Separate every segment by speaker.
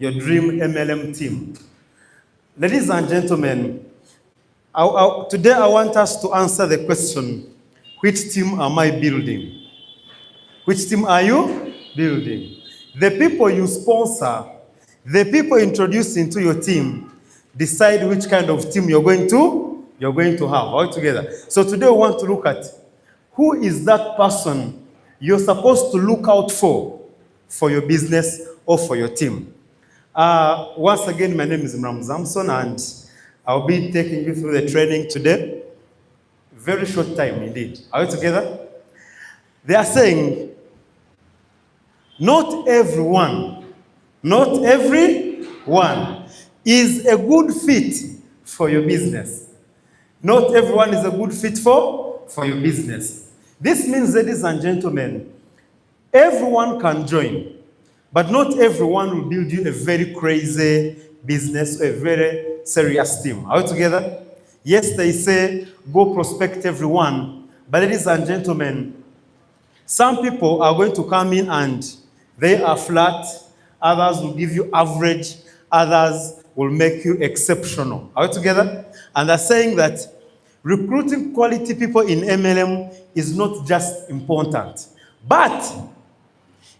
Speaker 1: your dream MLM team. Ladies and gentlemen, today I want us to answer the question, which team am I building? Which team are you building? The people you sponsor, the people introduced into your team, decide which kind of team you're going to have all together. So today we want to look at who is that person you're supposed to look out for your business or for your team. Once again, my name is Imram Zamson, and I'll be taking you through the training today. Very short time indeed. Are we together? They are saying, not everyone is a good fit for your business. Not everyone is a good fit for your business. This means, ladies and gentlemen, everyone can join, but not everyone will build you a very crazy business or a very serious team. Are we together? Yes, they say go prospect everyone, but ladies and gentlemen, some people are going to come in and they are flat, others will give you average, others will make you exceptional. Are we together? And they're saying that recruiting quality people in MLM is not just important, but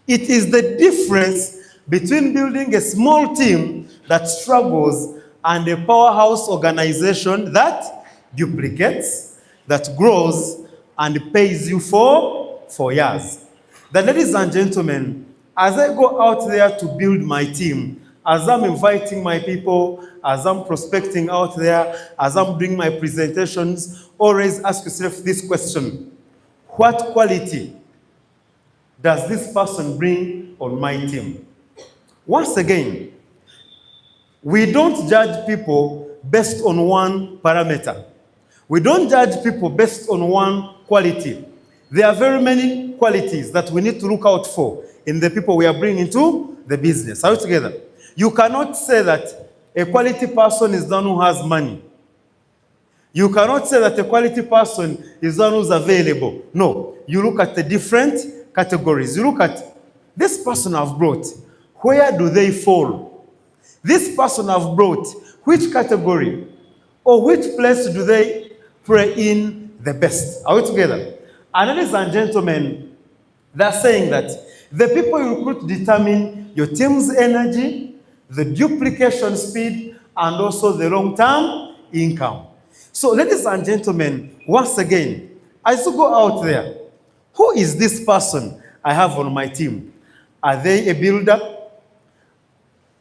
Speaker 1: it is the difference between building a small team that struggles and a powerhouse organization that duplicates, that grows, and pays you for years. Then, ladies and gentlemen, as I go out there to build my team, as I'm inviting my people, as I'm prospecting out there, as I'm doing my presentations, always ask yourself this question: what quality does this person bring on my team? Once again, we don't judge people based on one parameter. We don't judge people based on one quality. There are very many qualities that we need to look out for in the people we are bringing into the business. Are we together? You cannot say that a quality person is the one who has money. You cannot say that a quality person is the one who's available. No, you look at the different categories. You look at this person I've brought. Where do they fall? This person I've brought, which category or which place do they play in the best? Are we together? And ladies and gentlemen, they're saying that the people you recruit determine your team's energy, the duplication speed, and also the long-term income. So, ladies and gentlemen, once again, as you go out there, who is this person I have on my team? Are they a builder?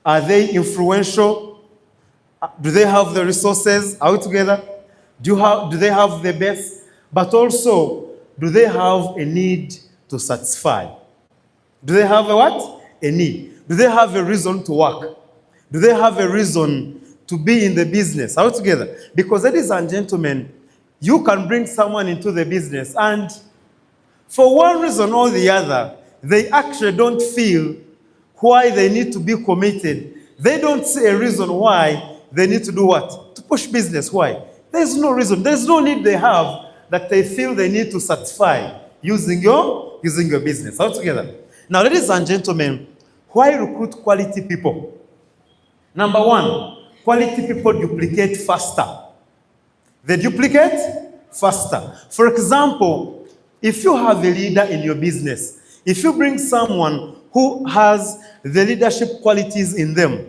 Speaker 1: Are they influential? Do they have the resources? Are we together? Do they have the best? But also, do they have a need to satisfy? Do they have a what? A need. Do they have a reason to work? Do they have a reason to be in the business? Are we together? Because, ladies and gentlemen, you can bring someone into the business and for one reason or the other, they actually don't feel why they need to be committed. They don't see a reason why they need to do what? To push business. Why? There's no reason. There's no need they have that they feel they need to satisfy using your business. All together. Now, ladies and gentlemen, why recruit quality people? Number one, quality people duplicate faster. They duplicate faster. For example, if you have a leader in your business, if you bring someone who has the leadership qualities in them,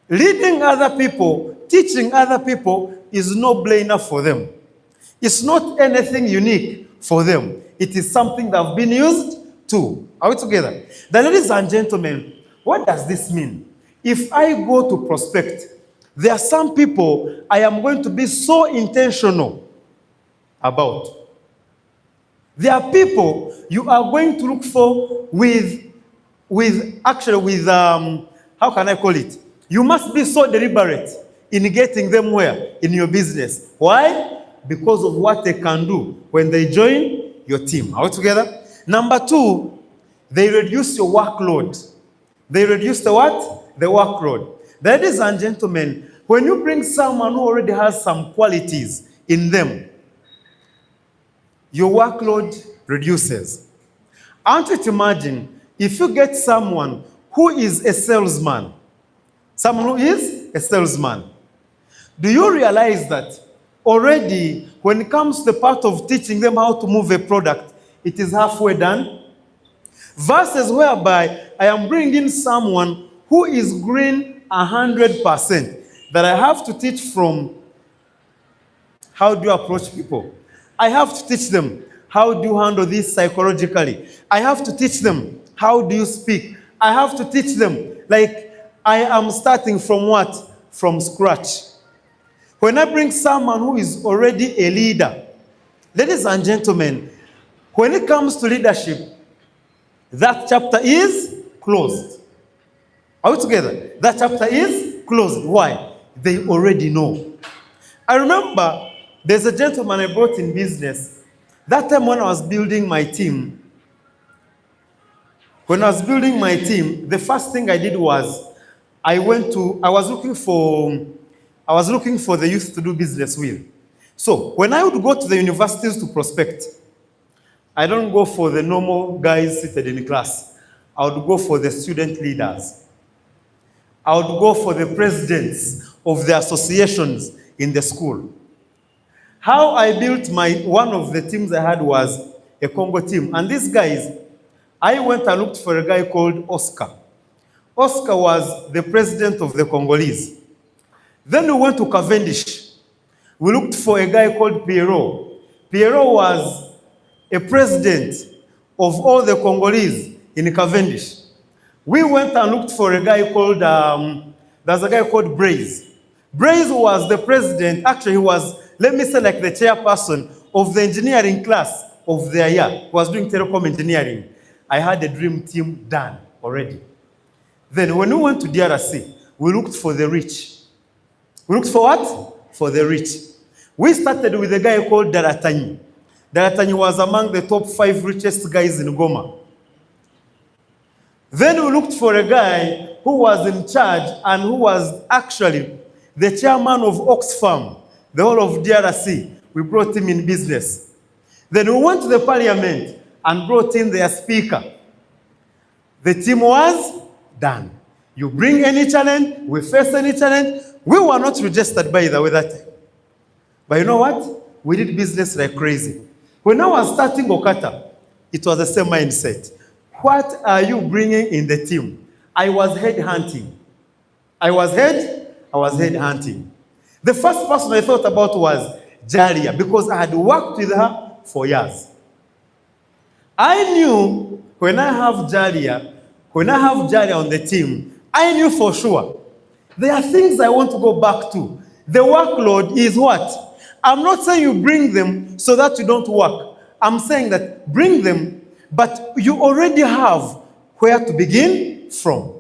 Speaker 1: leading other people, teaching other people is no brainer for them. It's not anything unique for them. It is something that have been used to. Are we together? Then, ladies and gentlemen, what does this mean? If I go to prospect, there are some people I am going to be so intentional about. There are people you are going to look for how can I call it? You must be so deliberate in getting them where? In your business. Why? Because of what they can do when they join your team. Are we together? Number two, they reduce your workload. They reduce the what? The workload. Ladies and gentlemen, when you bring someone who already has some qualities in them, your workload reduces. I want you to imagine if you get someone who is a salesman, Someone who is a salesman. Do you realize that already when it comes to the part of teaching them how to move a product, it is halfway done? Versus whereby I am bringing someone who is green 100%, that I have to teach from how do you approach people. I have to teach them how do you handle this psychologically. I have to teach them how do you speak. I have to teach them, like I am starting from what? From scratch. When I bring someone who is already a leader, ladies and gentlemen, when it comes to leadership, that chapter is closed. Are we together? That chapter is closed. Why? They already know. I remember there's a gentleman I brought in business. That time when I was building my team, the first thing I did was I was looking for the youth to do business with. So when I would go to the universities to prospect, I don't go for the normal guys seated in class. I would go for the student leaders. I would go for the presidents of the associations in the school. How I built one of the teams I had was a Congo team. And these guys, I went and looked for a guy called Oscar. Oscar was the president of the Congolese. Then we went to Cavendish. We looked for a guy called Pierrot. Pierrot was a president of all the Congolese in Cavendish. We went and looked for a guy called, there's a guy called Braze. Braze was the president, actually he was, let me say like the chairperson of the engineering class of their year. He was doing telecom engineering. I had a dream team done already. Then when we went to DRC, we looked for the rich. We looked for what? For the rich. We started with a guy called Daratanyi. Daratanyi was among the top 5 richest guys in Goma. Then we looked for a guy who was in charge and who was actually the chairman of Oxfam, the whole of DRC. We brought him in business. Then we went to the parliament and brought in their speaker. The team was done. You bring any challenge, we face any challenge. We were not registered by the way that time. But you know what? We did business like crazy. When I was starting OQATA, it was the same mindset. What are you bringing in the team? I was headhunting. I was headhunting. The first person I thought about was Jalia, because I had worked with her for years. I knew when I have Jalia on the team, I knew for sure there are things I want to go back to. The workload is what? I'm not saying you bring them so that you don't work. I'm saying that bring them, but you already have where to begin from.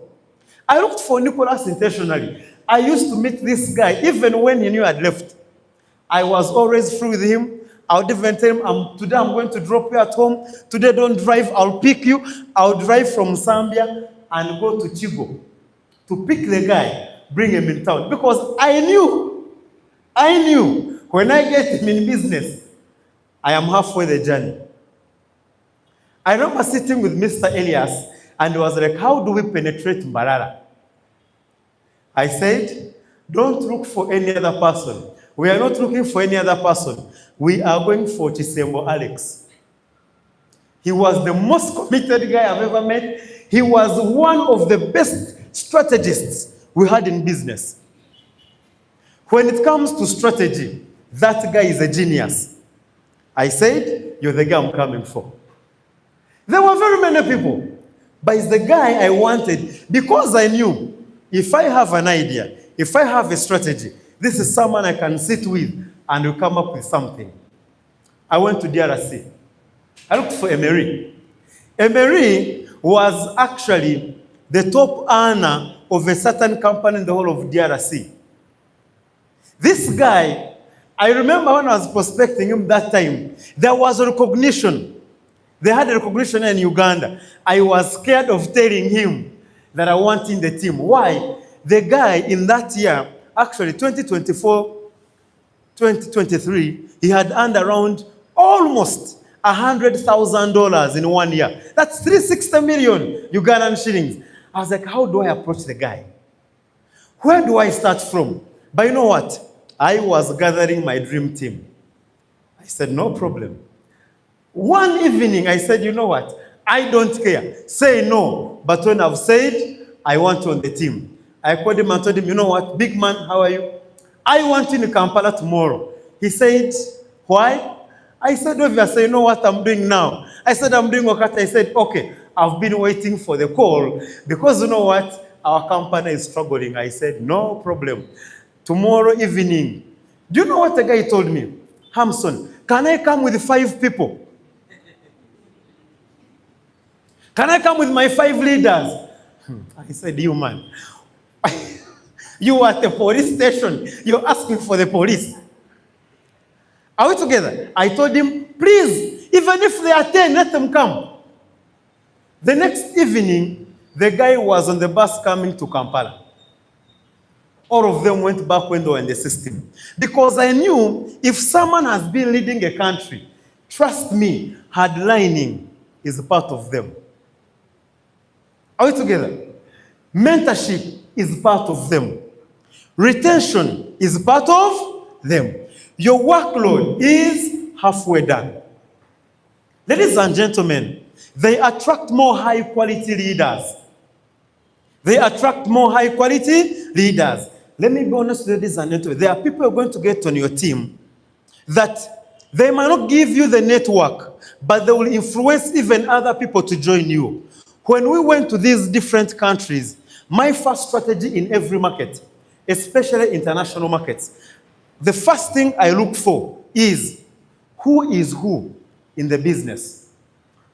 Speaker 1: I looked for Nicholas intentionally. I used to meet this guy, even when he knew I'd left. I was always free with him. I would even tell him, today I'm going to drop you at home. Today don't drive, I'll pick you. I'll drive from Zambia and go to Chigo to pick the guy, bring him in town. Because I knew when I get him in business, I am halfway the journey. I remember sitting with Mr. Elias and he was like, how do we penetrate Mbarara? I said, don't look for any other person. We are not looking for any other person. We are going for Chisembo Alex. He was the most committed guy I've ever met. He was one of the best strategists we had in business. When it comes to strategy, that guy is a genius. I said, you're the guy I'm coming for. There were very many people, but it's the guy I wanted because I knew if I have an idea, if I have a strategy, this is someone I can sit with and will come up with something. I went to DRC. I looked for Emery. Emery was actually the top earner of a certain company in the whole of DRC. This guy, I remember when I was prospecting him that time, there was a recognition. They had a recognition in Uganda. I was scared of telling him that I want in the team. Why? The guy in that year, actually 2024, 2023, he had earned around almost $100,000 in 1 year. That's 360 million Ugandan shillings. I was like, how do I approach the guy? Where do I start from? But you know what? I was gathering my dream team. I said, no problem. One evening, I said, you know what? I don't care. Say no. But when I've said, I want you on the team. I called him and told him, you know what? Big man, how are you? I want you in Kampala tomorrow. He said, why? I said, obviously, you know what I'm doing now? I said, I'm doing OQATA. I said, okay, I've been waiting for the call because you know what? Our company is struggling. I said, no problem. Tomorrow evening. Do you know what the guy told me? Hamson, can I come with 5 people? Can I come with my 5 leaders? I said, you man, you are at the police station. You're asking for the police. Are we together? I told him, please, even if they are 10, let them come. The next evening, the guy was on the bus coming to Kampala. All of them went back when they were in the system. Because I knew if someone has been leading a country, trust me, hardlining is a part of them. Are we together? Mentorship is part of them. Retention is part of them. Your workload is halfway done. Ladies and gentlemen, they attract more high-quality leaders. They attract more high-quality leaders. Let me be honest, ladies and gentlemen. There are people who are going to get on your team that they might not give you the network, but they will influence even other people to join you. When we went to these different countries, my first strategy in every market, especially international markets, the first thing I look for is who in the business?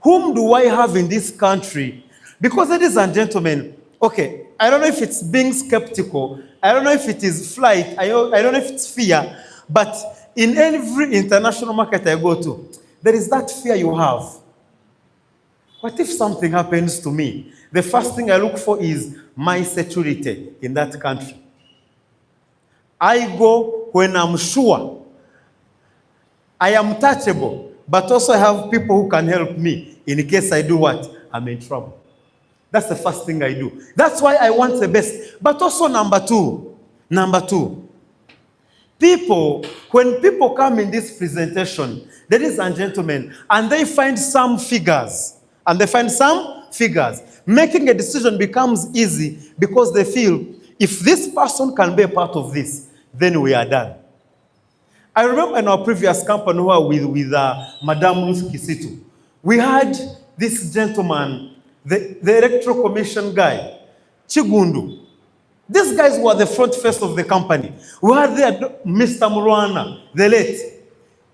Speaker 1: Whom do I have in this country? Because, ladies and gentlemen, okay, I don't know if it's being skeptical, I don't know if it is flight, I don't know if it's fear, but in every international market I go to, there is that fear you have. What if something happens to me? The first thing I look for is my security in that country. I go when I'm sure I am touchable, but also I have people who can help me in case I do what? I'm in trouble. That's the first thing I do. That's why I want the best. But also number two, when people come in this presentation, ladies and gentlemen, and they find some figures, making a decision becomes easy because they feel, if this person can be a part of this, then we are done. I remember in our previous company with Madame Ruth Kisitu, we had this gentleman, the electoral commission guy, Chigundu. These guys were the front face of the company. We had there Mr. Murwana, the late.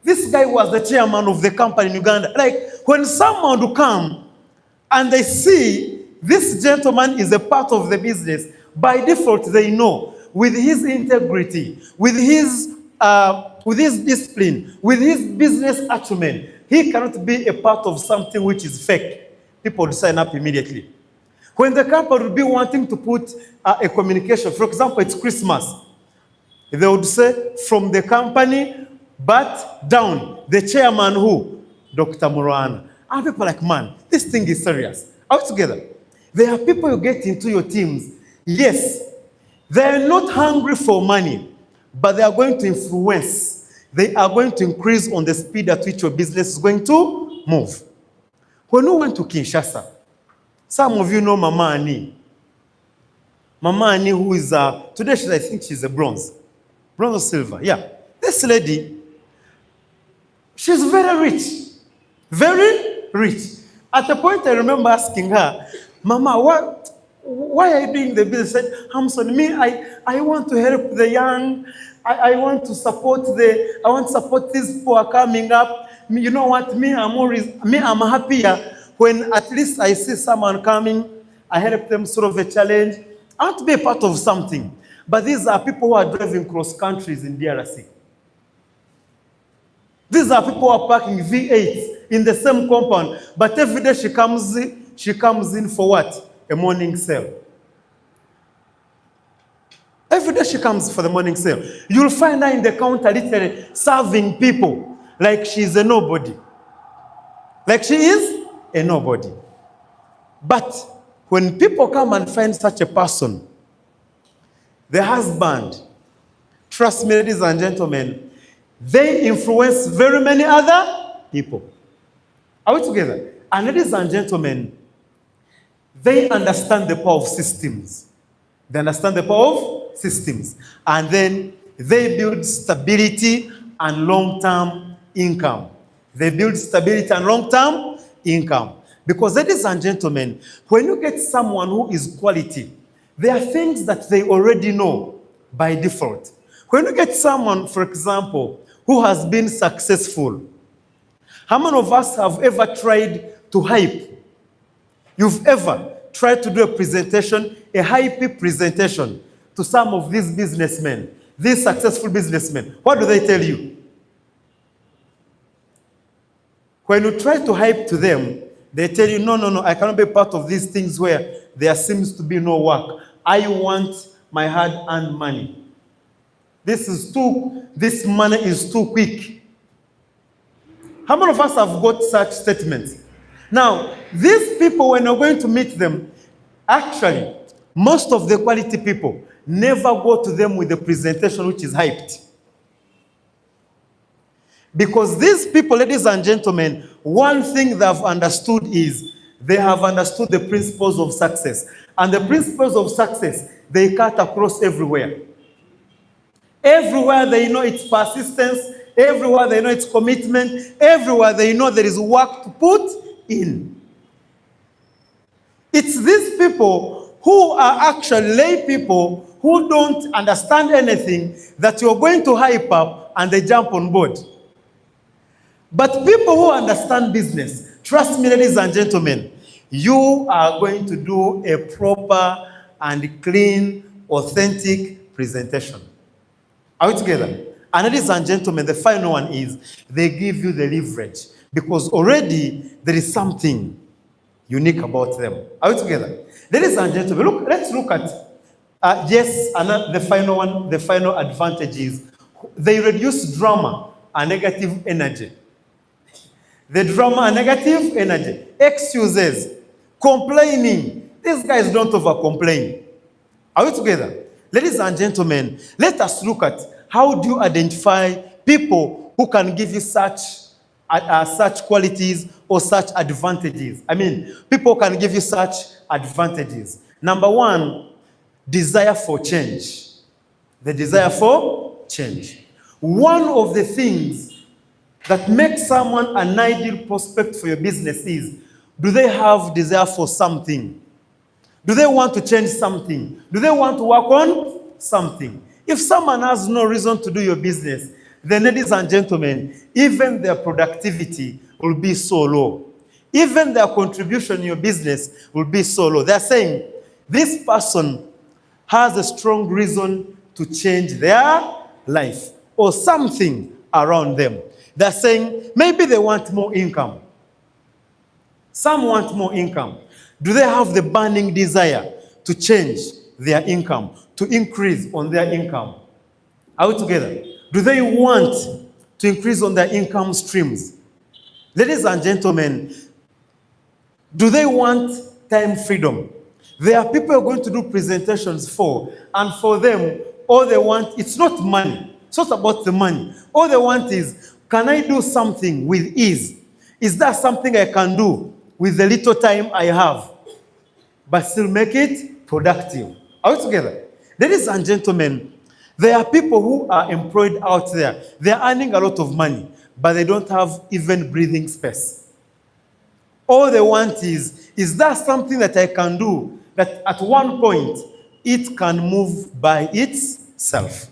Speaker 1: This guy was the chairman of the company in Uganda. Like, when someone would come and they see this gentleman is a part of the business, by default they know, with his integrity, with his discipline, with his business acumen, he cannot be a part of something which is fake. People would sign up immediately. When the company would be wanting to put a communication, for example, it's Christmas, they would say from the company, but down, the chairman who? Dr. Murwana. And people are like, man, this thing is serious. All together. There are people you get into your teams. Yes, they are not hungry for money, but they are going to influence. They are going to increase on the speed at which your business is going to move. When we went to Kinshasa, some of you know Mama Ani. Mama Ani, who is, today I think she's a bronze or silver, yeah. This lady, she's very rich. Very rich. At a point, I remember asking her, Mama, why are you doing the business? She said, Hamson, I want to help the young. I want to support these who are coming up. You know what? I'm happier when at least I see someone coming. I help them solve a challenge. I want to be a part of something. But these are people who are driving cross countries in DRC. These are people who are parking V8 in the same compound, but every day she comes in for what? A morning sale. Every day she comes for the morning sale. You'll find her in the counter literally serving people like she's a nobody. Like she is a nobody. But when people come and find such a person, the husband. Trust me, ladies and gentlemen, they influence very many other people. Are we together? And ladies and gentlemen, they understand the power of systems. They understand the power of systems. And then they build stability and long-term income. They build stability and long-term income. Because ladies and gentlemen, when you get someone who is quality, there are things that they already know by default. When you get someone, for example, who has been successful, how many of us have ever tried to hype? You've ever tried to do a presentation, a hype presentation to some of these businessmen, these successful businessmen. What do they tell you? When you try to hype to them, they tell you, no, I cannot be part of these things where there seems to be no work. I want my hard-earned money. This money is too quick. How many of us have got such statements? Now, these people, when you're going to meet them, actually, most of the quality people never go to them with a presentation which is hyped. Because these people, ladies and gentlemen, one thing they've understood is they have understood the principles of success. And the principles of success, they cut across everywhere. Everywhere they know it's persistence, everywhere they know it's commitment, everywhere they know there is work to put in. It's these people who are actually lay people who don't understand anything that you're going to hype up and they jump on board. But people who understand business, trust me, ladies and gentlemen, you are going to do a proper and clean, authentic presentation. Are we together? And ladies and gentlemen, the final one is they give you the leverage because already there is something unique about them. Are we together? Ladies and gentlemen, let's look at, the final one, the final advantage is they reduce drama and negative energy. The drama and negative energy, excuses, complaining. These guys don't over-complain. Are we together? Ladies and gentlemen, let us look at how do you identify people who can give you such qualities or such advantages. I mean, people can give you such advantages. Number one, desire for change. The desire for change. One of the things that makes someone an ideal prospect for your business is, do they have desire for something? Do they want to change something? Do they want to work on something? If someone has no reason to do your business, then ladies and gentlemen, even their productivity will be so low. Even their contribution in your business will be so low. They're saying, this person has a strong reason to change their life or something around them. They're saying, maybe they want more income. Some want more income. Do they have the burning desire to change their income, to increase on their income? Are we together? Do they want to increase on their income streams? Ladies and gentlemen, do they want time freedom? There are people who are going to do presentations for, and for them, all they want, it's not money. It's not about the money. All they want is, can I do something with ease? Is that something I can do with the little time I have, but still make it productive? Are we together? Ladies and gentlemen, there are people who are employed out there. They are earning a lot of money, but they don't have even breathing space. All they want is that something that I can do that at one point it can move by itself?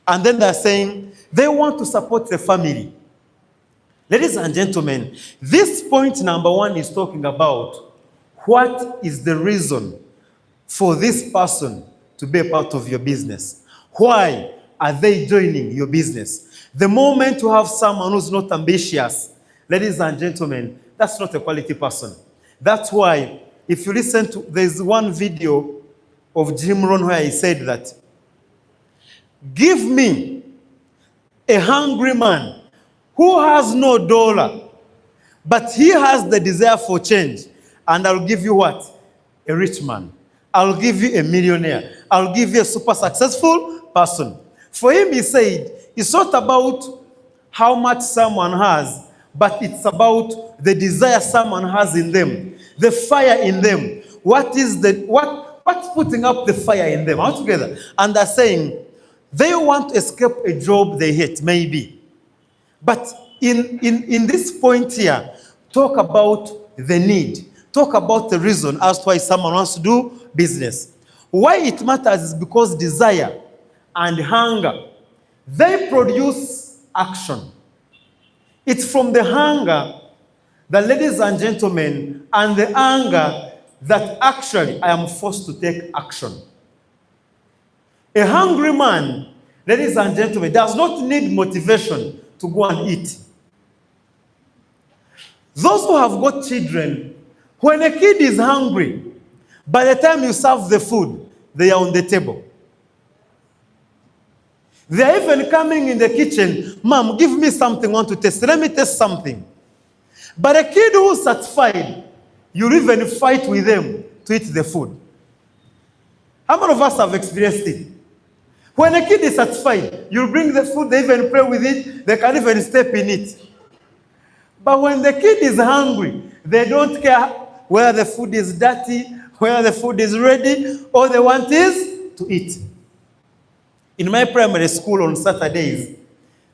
Speaker 1: And then they're saying they want to support the family. Ladies and gentlemen, this point number one is talking about what is the reason for this person to be a part of your business. Why are they joining your business? The moment you have someone who's not ambitious, ladies and gentlemen, that's not a quality person. That's why, if you listen to, there's one video of Jim Rohn where he said that, give me a hungry man who has no dollar, but he has the desire for change, and I'll give you what? A rich man. I'll give you a millionaire. I'll give you a super successful person. For him, he said, it's not about how much someone has, but it's about the desire someone has in them, the fire in them. What's putting up the fire in them? All together. And they're saying they want to escape a job they hate, maybe. But in this point here, talk about the need. Talk about the reason as to why someone wants to do business. Why it matters is because desire and hunger, they produce action. It's from the hunger, the ladies and gentlemen, and the anger that actually I am forced to take action. A hungry man, ladies and gentlemen, does not need motivation to go and eat. Those who have got children, when a kid is hungry, by the time you serve the food, they are on the table. They are even coming in the kitchen, Mom, give me something I want to taste. Let me taste something. But a kid who is satisfied, you'll even fight with them to eat the food. How many of us have experienced it? When a kid is satisfied, you bring the food, they even play with it, they can even step in it. But when the kid is hungry, they don't care whether the food is dirty, whether the food is ready, all they want is to eat. In my primary school on Saturdays,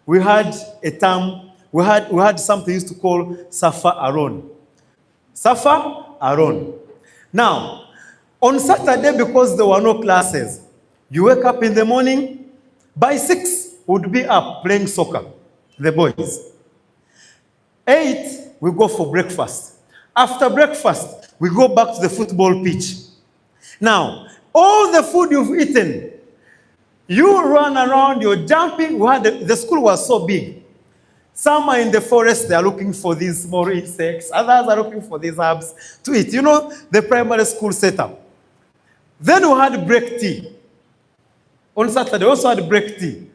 Speaker 1: we had a term, we had something we used to call Safa Aron. Safa Aron. Now, on Saturday, because there were no classes, you wake up in the morning, by 6, would be up playing soccer, the boys. 8, we go for breakfast. After breakfast, we go back to the football pitch. Now, all the food you've eaten, you run around, you're jumping. The school was so big. Some are in the forest, they are looking for these small insects. Others are looking for these herbs to eat. You know, the primary school setup. Then we had break tea. On Saturday, we also had break tea.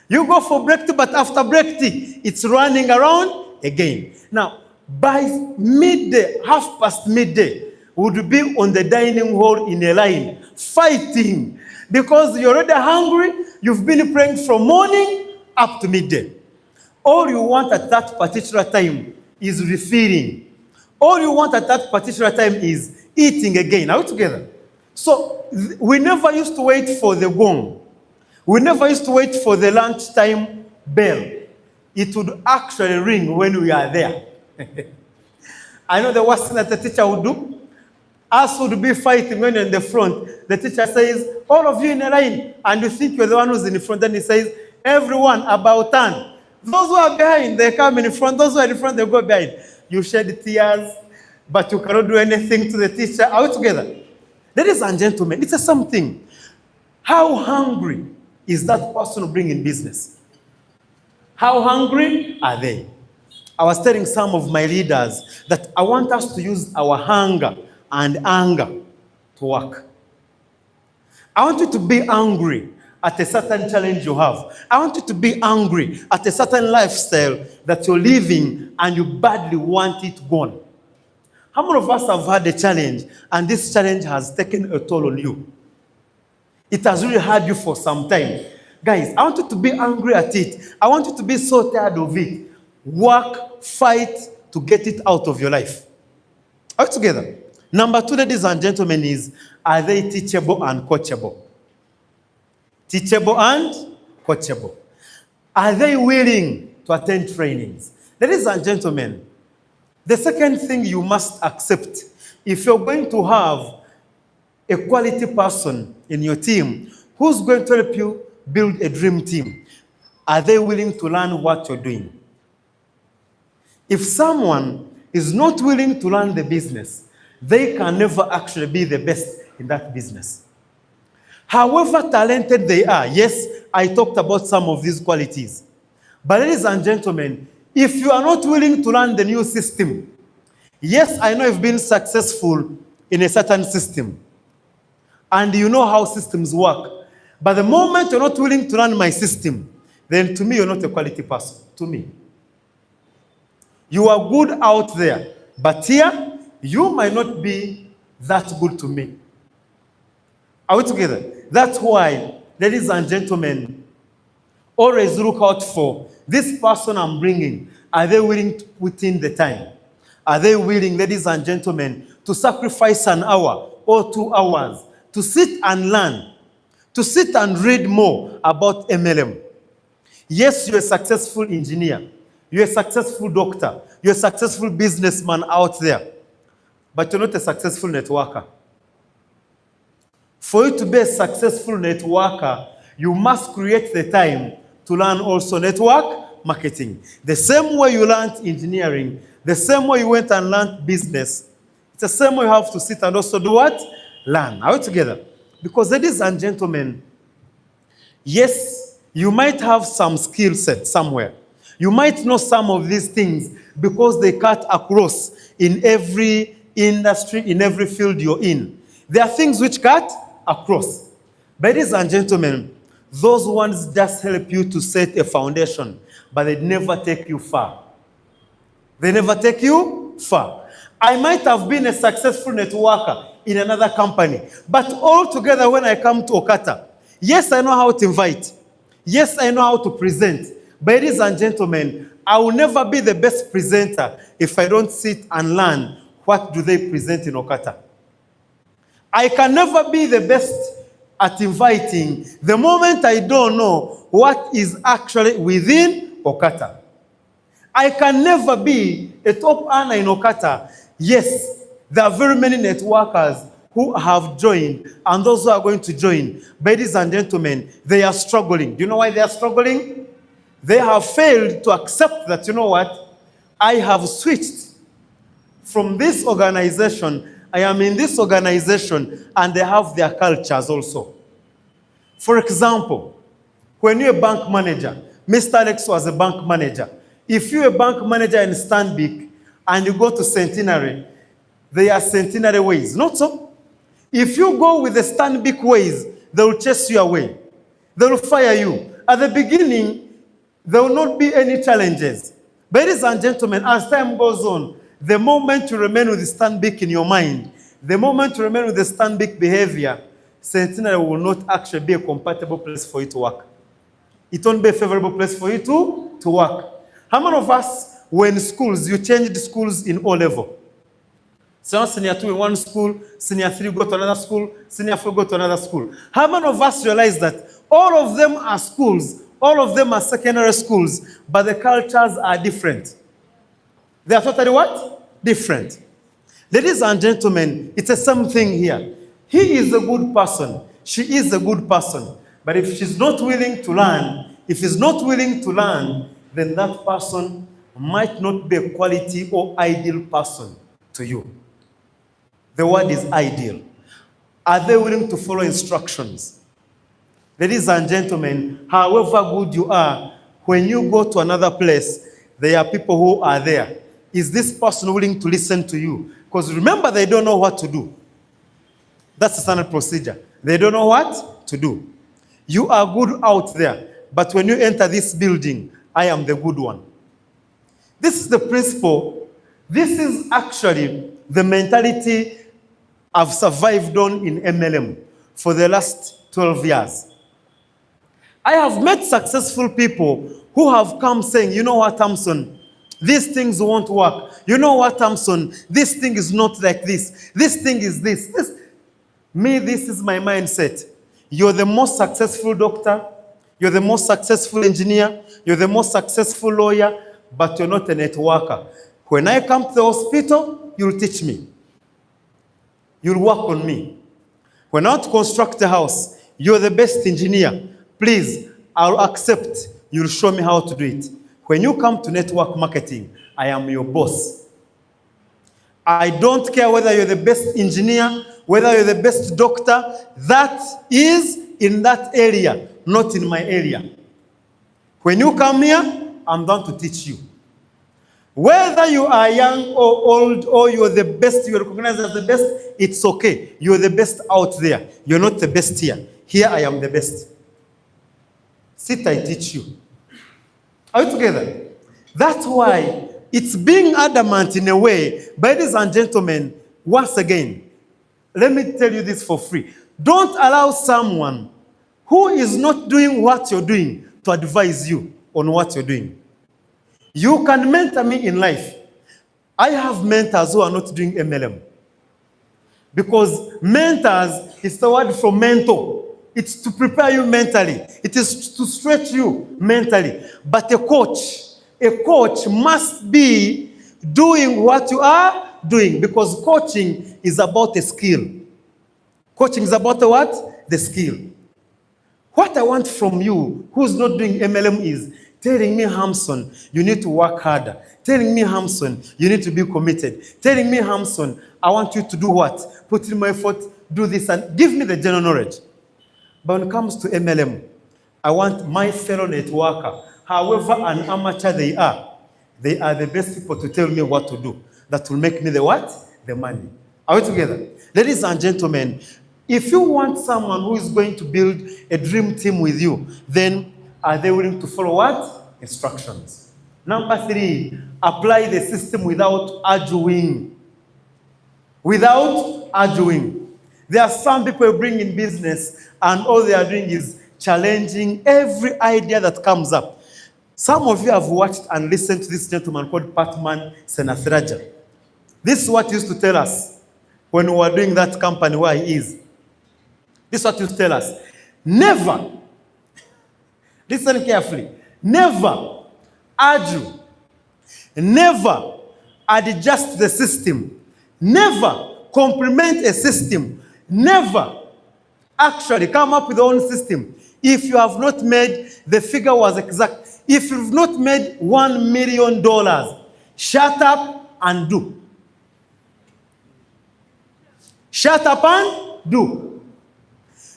Speaker 1: You go for break tea, but after break tea, it's running around again. Now, by midday, midday, we would be on the dining hall in a line, fighting. Because you're already hungry, you've been praying from morning up to midday. All you want at that particular time is refilling. All you want at that particular time is eating again. Are we together? So we never used to wait for the gong. We never used to wait for the lunchtime bell. It would actually ring when we are there. I know the worst thing that the teacher would do. Us would be fighting when you're in the front. The teacher says, all of you in a line. And you think you're the one who's in the front. Then he says, everyone about turn. Those who are behind, they come in front. Those who are in front, they go behind. You shed tears, but you cannot do anything to the teacher. Are we together? Ladies and gentlemen, it's a something. How hungry is that person bringing business? How hungry are they? I was telling some of my leaders that I want us to use our hunger and anger to work. I want you to be angry at a certain challenge you have. I want you to be angry at a certain lifestyle that you're living and you badly want it gone. How many of us have had a challenge and this challenge has taken a toll on you? It has really had you for some time. Guys, I want you to be angry at it. I want you to be so tired of it. Work, fight to get it out of your life. Are we together? Number 2, ladies and gentlemen, is, are they teachable and coachable? Teachable and coachable. Are they willing to attend trainings? Ladies and gentlemen, the second thing you must accept, if you're going to have a quality person in your team who's going to help you build a dream team, are they willing to learn what you're doing? If someone is not willing to learn the business, they can never actually be the best in that business. However talented they are, yes, I talked about some of these qualities. But ladies and gentlemen, if you are not willing to learn the new system, yes, I know you've been successful in a certain system, and you know how systems work. But the moment you're not willing to learn my system, then to me, you're not a quality person. To me. You are good out there, but here, you might not be that good to me. Are we together? That's why, ladies and gentlemen, always look out for this person I'm bringing. Are they willing to put in the time? Are they willing, ladies and gentlemen, to sacrifice an hour or 2 hours to sit and learn, to sit and read more about MLM? Yes, you're a successful engineer. You're a successful doctor. You're a successful businessman out there. But you're not a successful networker. For you to be a successful networker, you must create the time to learn also network marketing. The same way you learned engineering, the same way you went and learned business, it's the same way you have to sit and also do what? Learn. Are we together? Because ladies and gentlemen, yes, you might have some skill set somewhere. You might know some of these things because they cut across in every industry, in every field you're in. There are things which cut across. Ladies and gentlemen, those ones just help you to set a foundation, but they never take you far. They never take you far. I might have been a successful networker in another company, but altogether when I come to OQATA, yes, I know how to invite. Yes, I know how to present. Ladies and gentlemen, I will never be the best presenter if I don't sit and learn what do they present in OQATA. I can never be the best at inviting the moment I don't know what is actually within OQATA. I can never be a top earner in OQATA. Yes, there are very many networkers who have joined and those who are going to join. Ladies and gentlemen, they are struggling. Do you know why they are struggling? They have failed to accept that, you know what? I have switched from this organization. I am in this organization and they have their cultures also. For example, when you're a bank manager, Mr. Alex was a bank manager. If you're a bank manager in Stanbic and you go to Centenary, they are Centenary ways. Not so. If you go with the Stanbic ways, they will chase you away. They will fire you. At the beginning, there will not be any challenges. Ladies and gentlemen, as time goes on, the moment you remain with the Stanbic in your mind, the moment you remain with the Stanbic behavior, Centenary will not actually be a compatible place for you to work. It won't be a favorable place for you to work. How many of us were in schools, you changed schools in O level? So senior 2 in one school, senior 3 go to another school, senior 4 go to another school. How many of us realize that all of them are schools, all of them are secondary schools, but the cultures are different? They are totally what? Different. Ladies and gentlemen, it's the same thing here. He is a good person. She is a good person. But if she's not willing to learn, if he's not willing to learn, then that person might not be a quality or ideal person to you. The word is ideal. Are they willing to follow instructions? Ladies and gentlemen, however good you are, when you go to another place, there are people who are there. Is this person willing to listen to you? Because remember, they don't know what to do. That's the standard procedure. They don't know what to do. You are good out there, but when you enter this building, I am the good one. This is the principle. This is actually the mentality I've survived on in MLM for the last 12 years. I have met successful people who have come saying, you know what, Thompson, these things won't work. You know what, Thompson, this thing is not like this. This thing is this. This is my mindset. You're the most successful doctor. You're the most successful engineer. You're the most successful lawyer, but you're not a networker. When I come to the hospital, you'll teach me. You'll work on me. When I want to construct a house, you're the best engineer. Please, I'll accept. You'll show me how to do it. When you come to network marketing, I am your boss. I don't care whether you're the best engineer, whether you're the best doctor. That is in that area, not in my area. When you come here, I'm going to teach you. Whether you are young or old or you're the best, you're recognized as the best, it's okay. You're the best out there. You're not the best here. Here I am the best. Sit, I teach you. Are we together? That's why it's being adamant in a way. Ladies and gentlemen, once again, let me tell you this for free. Don't allow someone who is not doing what you're doing to advise you on what you're doing. You can mentor me in life. I have mentors who are not doing MLM. Because mentors is the word from mentor. It's to prepare you mentally. It is to stretch you mentally. But a coach must be doing what you are doing, because coaching is about a skill. Coaching is about the what? The skill. What I want from you, who's not doing MLM, is telling me, Hamson, you need to work harder. Telling me, Hamson, you need to be committed. Telling me, Hamson, I want you to do what? Put in my effort, do this, and give me the general knowledge. But when it comes to MLM, I want my fellow networker, however an amateur they are the best people to tell me what to do. That will make me the what? The money. Are we together? Ladies and gentlemen, if you want someone who is going to build a dream team with you, then are they willing to follow what? Instructions. Number 3, apply the system without arguing. Without arguing. There are some people who bring in business and all they are doing is challenging every idea that comes up. Some of you have watched and listened to this gentleman called Patman Senathraja. This is what he used to tell us when we were doing that company where he is. This is what he used to tell us. Never, listen carefully, never argue, never adjust the system, never complement a system, never actually come up with your own system if you have not made, the figure was exact, if you've not made $1 million, shut up and do. Shut up and do.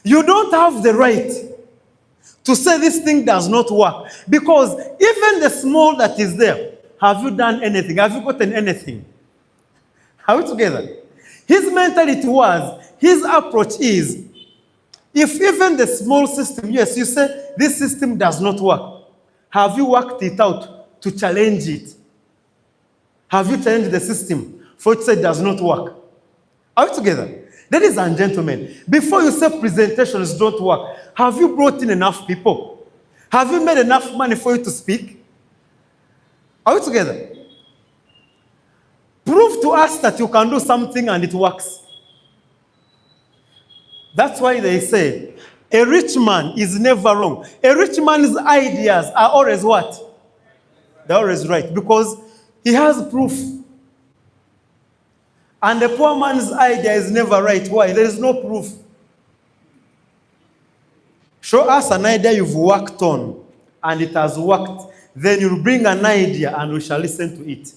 Speaker 1: You don't have the right to say this thing does not work, because even the small that is there, have you done anything? Have you gotten anything? Are we together? His mentality was, his approach is, if even the small system, yes, you say this system does not work, have you worked it out to challenge it? Have you challenged the system for it to say it does not work? Are we together? Ladies and gentlemen, before you say presentations don't work, have you brought in enough people? Have you made enough money for you to speak? Are we together? Prove to us that you can do something and it works. That's why they say, a rich man is never wrong. A rich man's ideas are always what? They're always right, because he has proof. And the poor man's idea is never right. Why? There is no proof. Show us an idea you've worked on and it has worked. Then you'll bring an idea and we shall listen to it.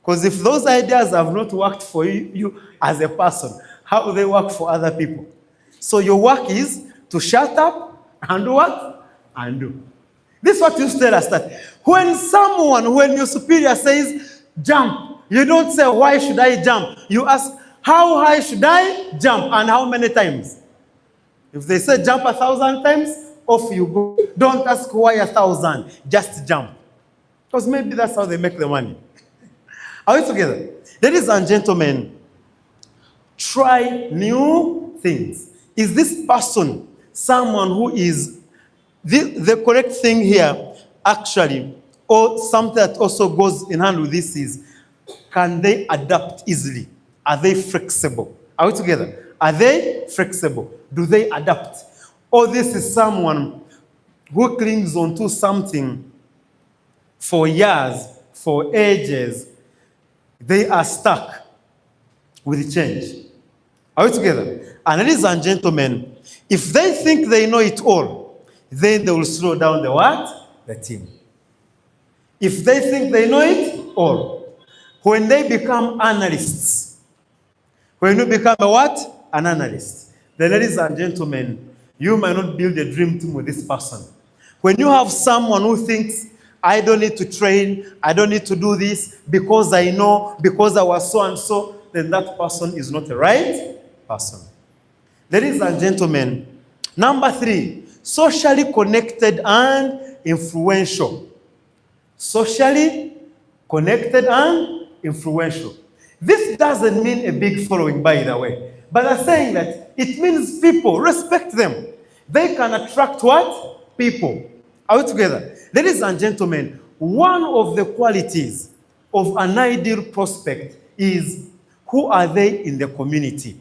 Speaker 1: Because if those ideas have not worked for you as a person, how do they work for other people? So your work is to shut up and do what? And do. This is what you tell us, that when your superior says jump, you don't say, why should I jump? You ask, how high should I jump and how many times? If they say jump 1,000 times, off you go. Don't ask why 1,000, just jump. Because maybe that's how they make the money. Are we together? Ladies and gentlemen, try new things. Is this person someone who is, the correct thing here actually, or something that also goes in hand with this is, can they adapt easily? Are they flexible? Are we together? Are they flexible? Do they adapt? Or this is someone who clings onto something for years, for ages. They are stuck with change. Are we together? And ladies and gentlemen, if they think they know it all, then they will slow down the what? The team. If they think they know it all, when they become analysts, when you become a what? An analyst. Then ladies and gentlemen, you might not build a dream team with this person. When you have someone who thinks, I don't need to train, I don't need to do this because I know, because I was so and so, then that person is not the right person. Ladies and gentlemen, number 3, socially connected and influential. Socially connected and influential. This doesn't mean a big following, by the way. But they're saying that it means people, respect them. They can attract what? People. Are we together? Ladies and gentlemen, one of the qualities of an ideal prospect is who are they in the community.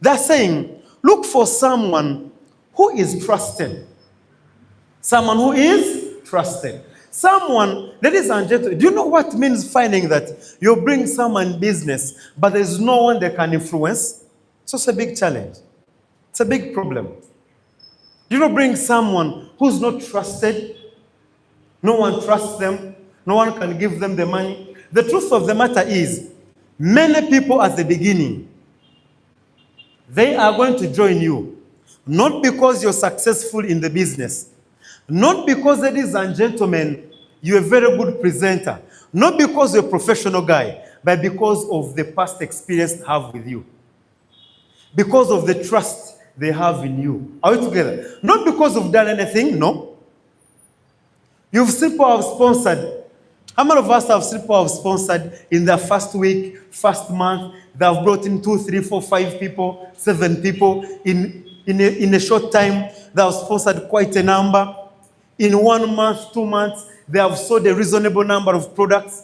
Speaker 1: They're saying, look for someone who is trusted. Someone who is trusted. Someone, ladies and gentlemen, do you know what means finding that you bring someone in business, but there's no one they can influence? It's also a big challenge. It's a big problem. You don't bring someone who's not trusted. No one trusts them. No one can give them the money. The truth of the matter is, many people at the beginning, they are going to join you, not because you're successful in the business, not because, ladies and gentlemen, you're a very good presenter, not because you're a professional guy, but because of the past experience they have with you. Because of the trust they have in you. Are we together? Not because you've done anything, no. You've seen people have sponsored. How many of us have seen people have sponsored in their first week, first month? They have brought in 2, 3, 4, 5 people, 7 people. In a short time, they have sponsored quite a number. In 1 month, 2 months, they have sold a reasonable number of products.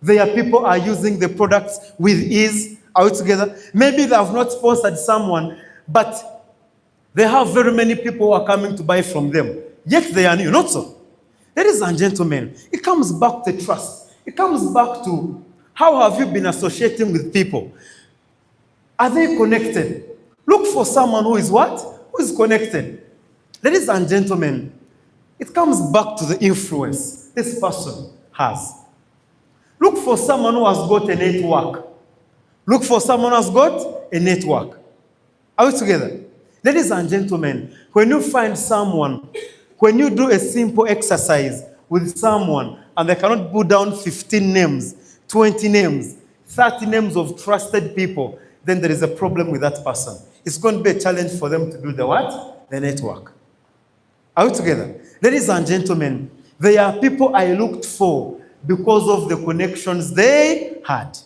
Speaker 1: Their people are using the products with ease. Are we together? Maybe they have not sponsored someone, but they have very many people who are coming to buy from them. Yet they are new, not so. Ladies and gentlemen, it comes back to trust. It comes back to how have you been associating with people? Are they connected? Look for someone who is what? Who is connected. Ladies and gentlemen, it comes back to the influence this person has. Look for someone who has got a network. Look for someone who has got a network. Are we together? Ladies and gentlemen, when you find someone, when you do a simple exercise with someone and they cannot put down 15 names, 20 names, 30 names of trusted people, then there is a problem with that person. It's going to be a challenge for them to do the what? The network. Are we together? Ladies and gentlemen, there are people I looked for because of the connections they had.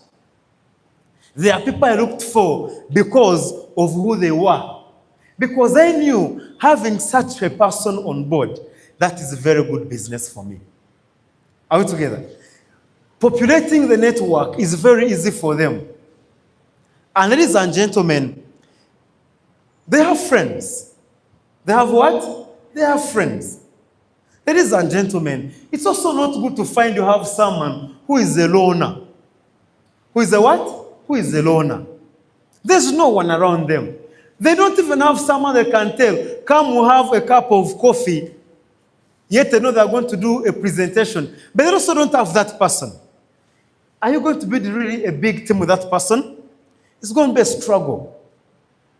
Speaker 1: There are people I looked for because of who they were. Because I knew having such a person on board, that is a very good business for me. Are we together? Populating the network is very easy for them. And ladies and gentlemen, they have friends. They have what? They have friends. Ladies and gentlemen, it's also not good to find you have someone who is a loner. Who is a what? Who is a loner. There's no one around them. They don't even have someone they can tell, come we'll have a cup of coffee. Yet they know they're going to do a presentation. But they also don't have that person. Are you going to build really a big team with that person? It's going to be a struggle.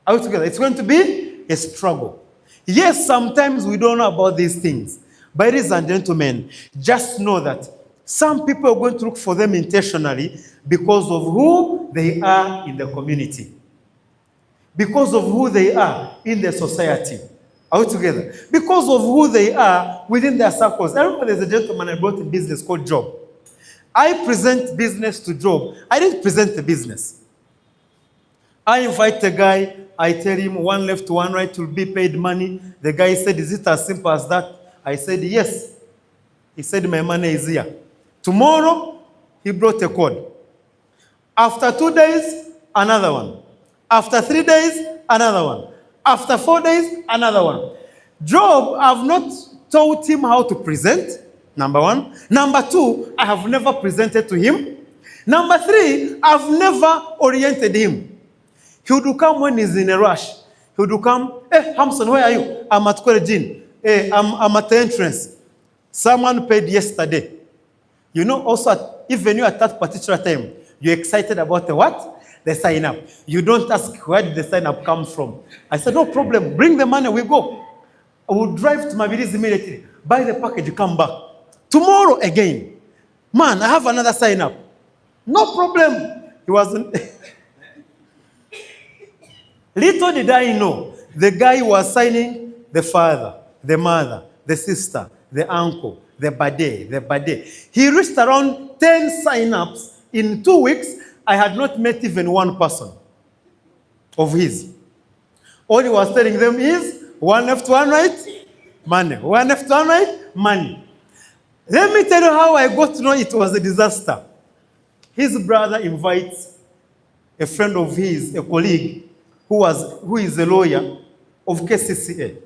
Speaker 1: Are we together? It's going to be a struggle. Yes, sometimes we don't know about these things. But ladies and gentlemen, just know that some people are going to look for them intentionally because of who they are in the community. Because of who they are in the society. Are we together? Because of who they are within their circles. I remember there's a gentleman I brought in business called Job. I present business to Job. I didn't present the business. I invite the guy. I tell him one left, one right will be paid money. The guy said, is it as simple as that? I said, yes. He said, my money is here. Tomorrow, he brought a code. After 2 days, another one. After 3 days, another one. After 4 days, another one. Job, I've not taught him how to present, number one. Number two, I have never presented to him. Number three, I've never oriented him. He would come when he's in a rush. He would come, hey, Hamson, where are you? I'm at Korejin. Hey, I'm at the entrance. Someone paid yesterday. You know, also, even you at that particular time, you're excited about the what? The sign up. You don't ask where did the sign up come from. I said, no problem. Bring the money, we go. I will drive to my village immediately. Buy the package, come back. Tomorrow again. Man, I have another sign up. No problem. He wasn't. Little did I know, the guy was signing the father, the mother, the sister, the uncle, the bade. He reached around 10 sign-ups in 2 weeks. I had not met even one person. of his. All he was telling them is, one left, one right, money. One left, one right, money. Let me tell you how I got to know it was a disaster. His brother invites a friend of his, a colleague, who is a lawyer of KCCA.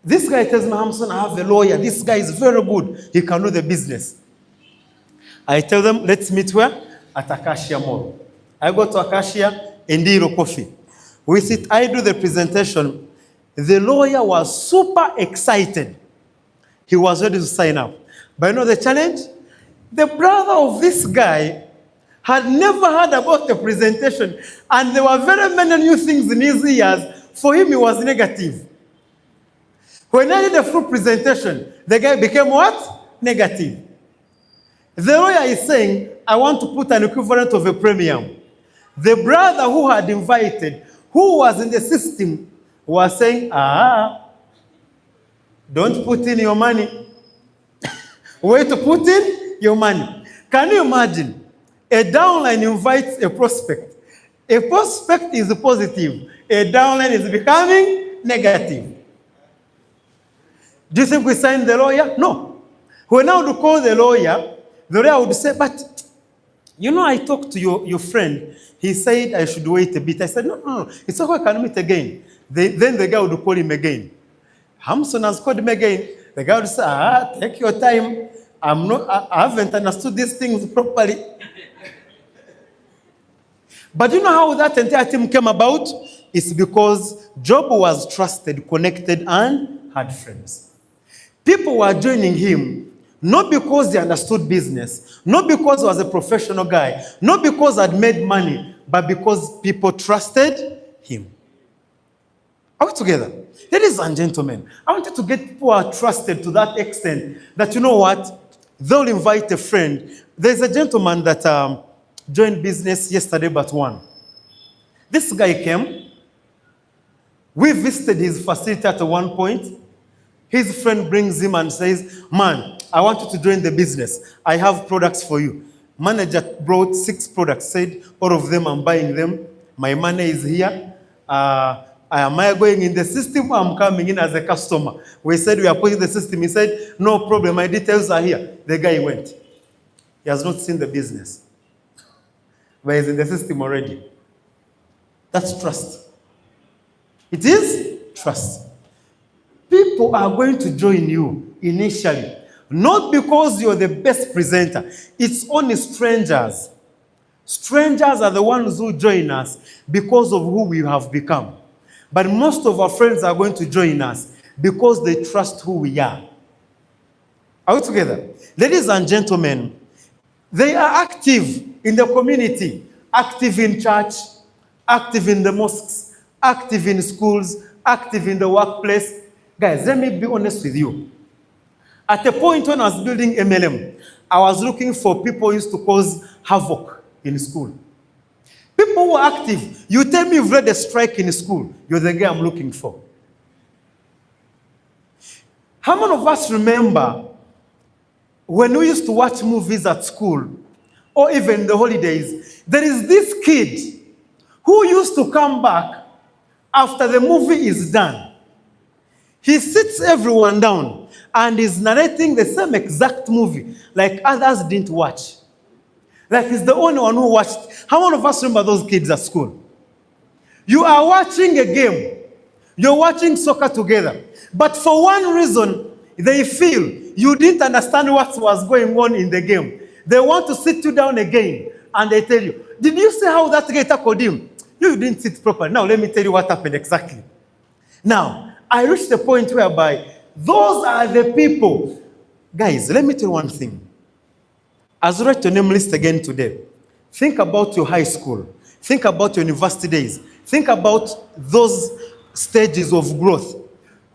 Speaker 1: This guy tells me, Hamson, I have a lawyer. This guy is very good. He can know the business. I tell them, let's meet where? At Acacia Mall. I go to Acacia and deal coffee. We sit, I do the presentation. The lawyer was super excited. He was ready to sign up. But you know the challenge? The brother of this guy had never heard about the presentation, and there were very many new things in his ears. For him, it was negative. When I did the full presentation, the guy became what? Negative. The lawyer is saying, I want to put an equivalent of a premium. The brother who had invited, who was in the system, was saying, don't put in your money. Where to put in your money? Can you imagine? A downline invites a prospect. A prospect is positive. A downline is becoming negative. Do you think we signed the lawyer? No. When I would call the lawyer would say, but, you know, I talked to your friend. He said I should wait a bit. I said, no. It's okay, I can meet again. Then the guy would call him again. Hamson has called him again. The guy would say, take your time. I haven't understood these things properly. But you know how that entire team came about? It's because Job was trusted, connected, and had friends. People were joining him not because they understood business, not because he was a professional guy, not because he had made money, but because people trusted him. Are we together? Ladies and gentlemen, I want you to get people who are trusted to that extent that, you know what, they'll invite a friend. There's a gentleman that joined business yesterday but one. This guy came. We visited his facility at one point. His friend brings him and says, man, I want you to join the business. I have products for you. Manager brought 6 products, said, all of them, I'm buying them. My money is here. Am I going in the system or I'm coming in as a customer? We said, we are putting the system. He said, no problem, my details are here. The guy went. He has not seen the business, but he's in the system already. That's trust. It is trust. People are going to join you initially, not because you're the best presenter. It's only strangers. Strangers are the ones who join us because of who we have become. But most of our friends are going to join us because they trust who we are. Are we together? Ladies and gentlemen, they are active in the community, active in church, active in the mosques, active in schools, active in the workplace. Guys, let me be honest with you. At a point when I was building MLM, I was looking for people who used to cause havoc in school. People who are active. You tell me you've read a strike in school, you're the guy I'm looking for. How many of us remember when we used to watch movies at school, or even the holidays, there is this kid who used to come back after the movie is done. He sits everyone down and is narrating the same exact movie like others didn't watch. Like he's the only one who watched. How many of us remember those kids at school? You are watching a game. You're watching soccer together. But for one reason, they feel you didn't understand what was going on in the game. They want to sit you down again and they tell you, did you see how that guy tackled him? You didn't sit properly. Now let me tell you what happened exactly. Now, I reached the point whereby those are the people. Guys, let me tell you one thing. As you write your name list again today, think about your high school. Think about your university days. Think about those stages of growth.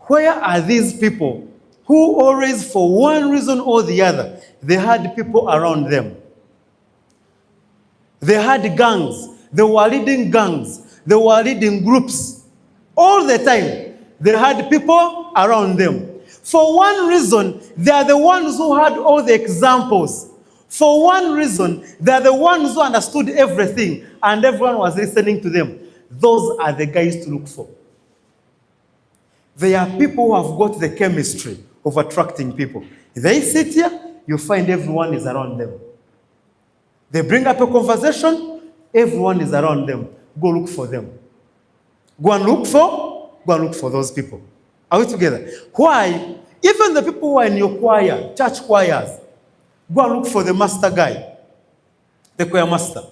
Speaker 1: Where are these people who always, for one reason or the other, they had people around them? They had gangs. They were leading gangs. They were leading groups. All the time, they had people around them. For one reason, they are the ones who had all the examples. For one reason, they are the ones who understood everything, and everyone was listening to them. those are the guys to look for. They are people who have got the chemistry of attracting people. They sit here, you find everyone is around them. They bring up a conversation, everyone is around them. Go look for them. Go and look for those people. Are we together? Why? Even the people who are in your choir, church choirs, go and look for the master guy, the choir master.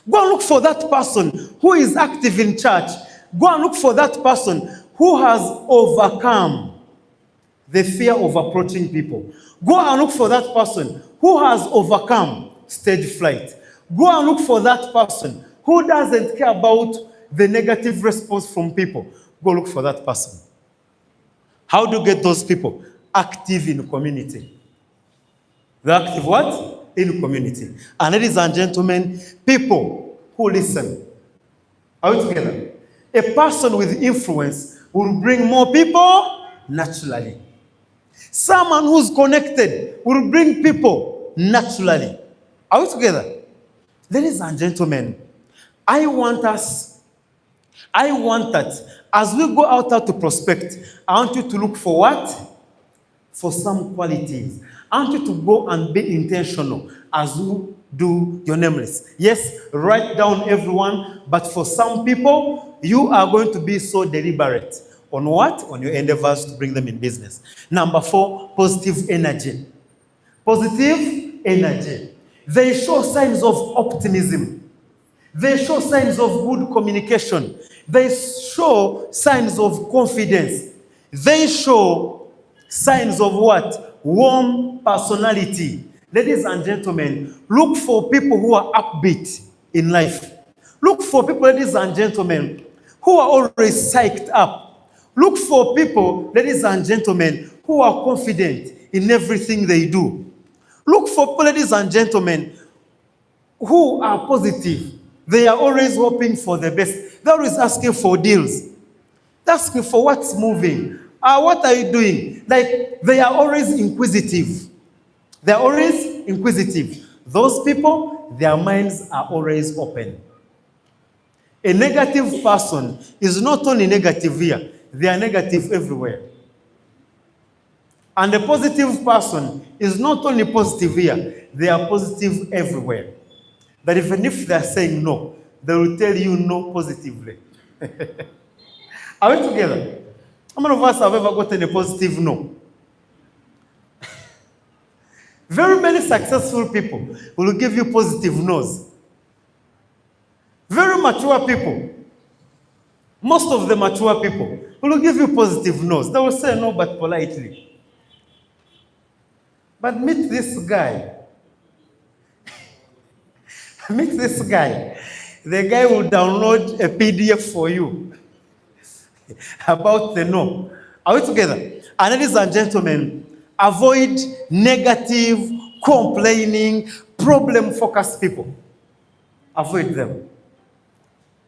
Speaker 1: Go and look for that person who is active in church. Go and look for that person who has overcome the fear of approaching people. Go and look for that person who has overcome stage fright. Go and look for that person who doesn't care about the negative response from people. Go look for that person. How do you get those people? Active in community. They're active what? In community. And ladies and gentlemen, people who listen. Are we together? A person with influence will bring more people naturally. Someone who's connected will bring people naturally. Are we together? Ladies and gentlemen, I want that as we go out to prospect, I want you to look for what? For some qualities. I want you to go and be intentional as you do your nameless. Yes, write down everyone, but for some people, you are going to be so deliberate. On what? On your endeavors to bring them in business. Number 4, positive energy. Positive energy. They show signs of optimism. They show signs of good communication. They show signs of confidence. They show signs of what? Warm personality. Ladies and gentlemen, look for people who are upbeat in life. Look for people, ladies and gentlemen, who are always psyched up. Look for people, ladies and gentlemen, who are confident in everything they do. Look for people, ladies and gentlemen, who are positive. They are always hoping for the best. They're always asking for deals. They're asking for what's moving. What are you doing? Like, they are always inquisitive. They are always inquisitive. Those people, their minds are always open. A negative person is not only negative here, they are negative everywhere. And a positive person is not only positive here, they are positive everywhere. That even if they are saying no, they will tell you no positively. Are we together? How many of us have ever gotten a positive no? Very many successful people will give you positive no's. Very mature people, most of the mature people, will give you positive no's. They will say no, but politely. But meet this guy. Meet this guy. The guy will download a PDF for you about the no. Are we together? And ladies and gentlemen, avoid negative, complaining, problem-focused people. Avoid them.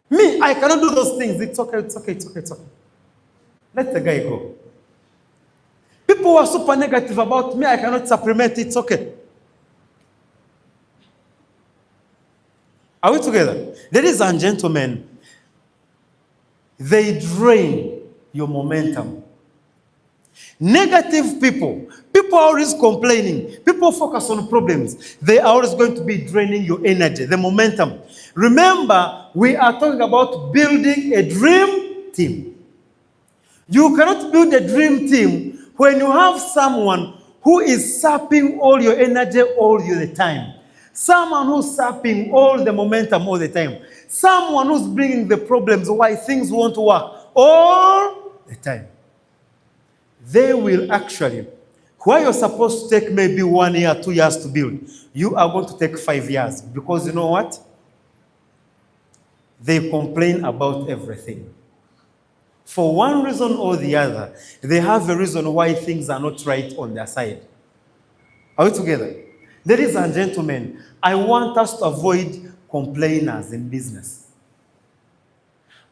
Speaker 1: Me, I cannot do those things. It's okay, it's okay, it's okay, it's okay. Let the guy go. People who are super negative about me, I cannot supplement, it's okay. Are we together? Ladies and gentlemen, they drain your momentum. Negative people are always complaining. People focus on problems. They are always going to be draining your energy, the momentum. Remember, we are talking about building a dream team. You cannot build a dream team when you have someone who is sapping all your energy all the time. Someone who's sapping all the momentum all the time. Someone who's bringing the problems why things won't work all the time. They will actually, where you're supposed to take maybe 1 year, 2 years to build, you are going to take 5 years. Because you know what? They complain about everything. For one reason or the other, they have a reason why things are not right on their side. Are we together? Ladies and gentlemen, I want us to avoid complainers in business.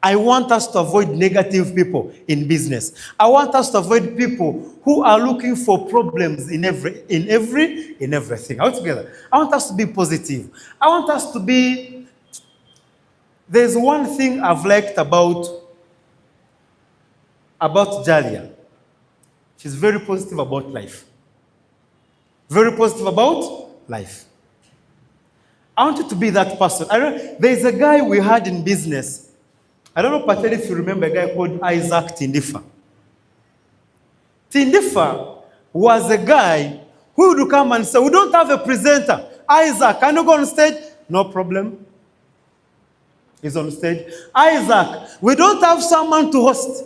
Speaker 1: I want us to avoid negative people in business. I want us to avoid people who are looking for problems in everything. Are we together? I want us to be positive. I want us to be There's one thing I've liked about Jalia. She's very positive about life. Very positive about life. I want you to be that person. There's a guy we had in business. I don't know, Patel, if you remember a guy called Isaac Tindifa. Tindifa was a guy who would come and say, we don't have a presenter. Isaac, can you go on stage? No problem. He's on stage. Isaac, we don't have someone to host.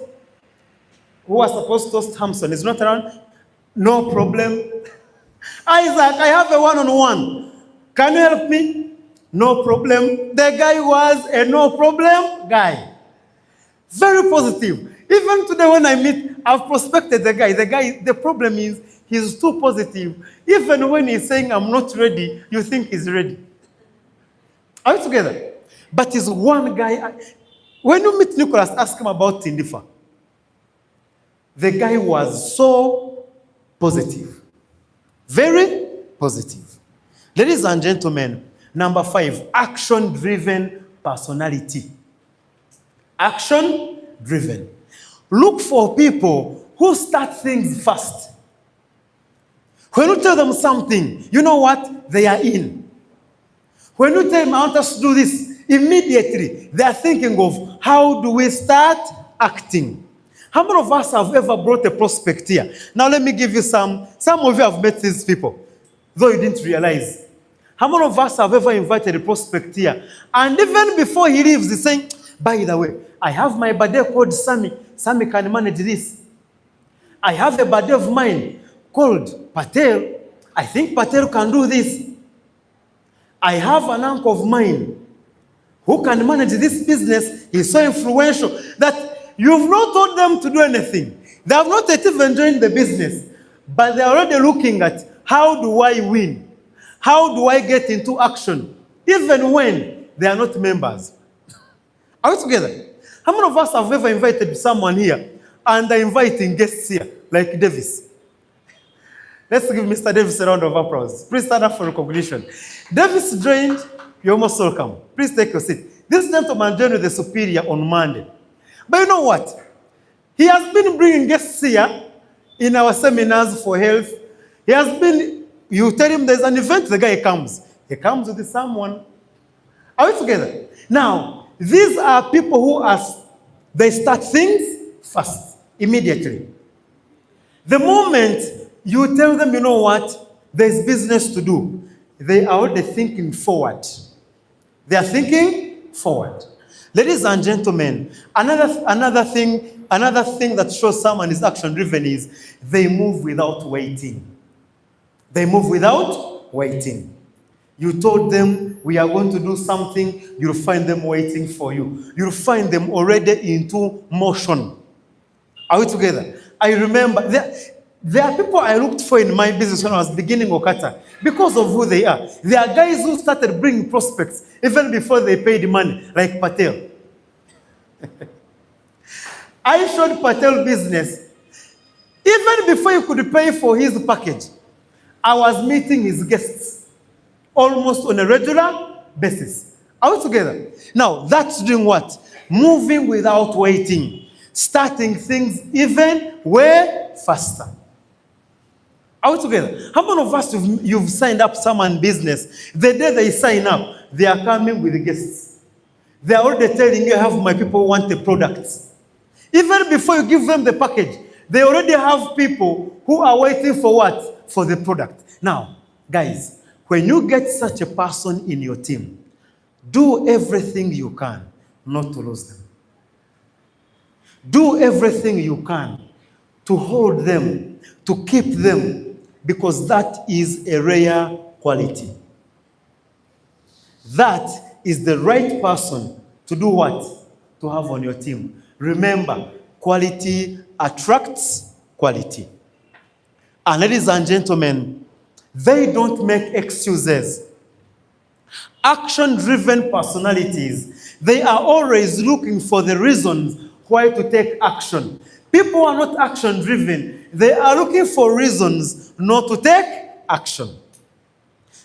Speaker 1: Who was supposed to host Hamson? He's not around. No problem. Isaac, I have a one-on-one. Can you help me? No problem. The guy was a no problem guy. Very positive. Even today when I meet, I've prospected the guy. The problem is he's too positive. Even when he's saying, I'm not ready, you think he's ready. Are we together? But he's one guy. When you meet Nicholas, ask him about Tindifa. The guy was so positive. Very positive. Ladies and gentlemen, number 5, action-driven personality. Action-driven. Look for people who start things fast. When you tell them something, you know what? They are in. When you tell them, I want us to do this, immediately they are thinking of how do we start acting. How many of us have ever brought a prospect here? Now let me give you some of you have met these people, though you didn't realize. How many of us have ever invited a prospect here? And even before he leaves, he's saying, by the way, I have my buddy called Sammy. Sammy can manage this. I have a buddy of mine called Patel. I think Patel can do this. I have an uncle of mine who can manage this business. He's so influential that you've not told them to do anything. They have not yet even joined the business, but they're already looking at how do I win? How do I get into action? Even when they are not members. Are we together? How many of us have ever invited someone here and are inviting guests here, like Davis? Let's give Mr. Davis a round of applause. Please stand up for recognition. Davis joined. You're most welcome. Please take your seat. This gentleman joined with the superior on Monday. But you know what? He has been bringing guests here in our seminars for health. He has been, you tell him there's an event, the guy comes. He comes with someone. Are we together? Now, these are people who they start things fast, immediately. The moment you tell them, you know what, there's business to do, they are already thinking forward. They are thinking forward. Ladies and gentlemen, another thing that shows someone is action-driven is they move without waiting. They move without waiting. You told them we are going to do something, you'll find them waiting for you. You'll find them already into motion. Are we together? I remember there are people I looked for in my business when I was beginning OQATA because of who they are. There are guys who started bringing prospects even before they paid money, like Patel. I showed Patel business. Even before he could pay for his package, I was meeting his guests almost on a regular basis. Are we together? Now, that's doing what? Moving without waiting. Starting things even way faster. Are we together? How many of us you've signed up someone business? The day they sign up, they are coming with the guests. They are already telling you, I have my people who want the products. Even before you give them the package, they already have people who are waiting for what? For the product. Now, guys, when you get such a person in your team, do everything you can not to lose them. Do everything you can to hold them, to keep them, because that is a rare quality. That is the right person to do what? To have on your team. Remember, quality attracts quality. And ladies and gentlemen, they don't make excuses. Action-driven personalities, they are always looking for the reasons why to take action. People are not action-driven. They are looking for reasons not to take action.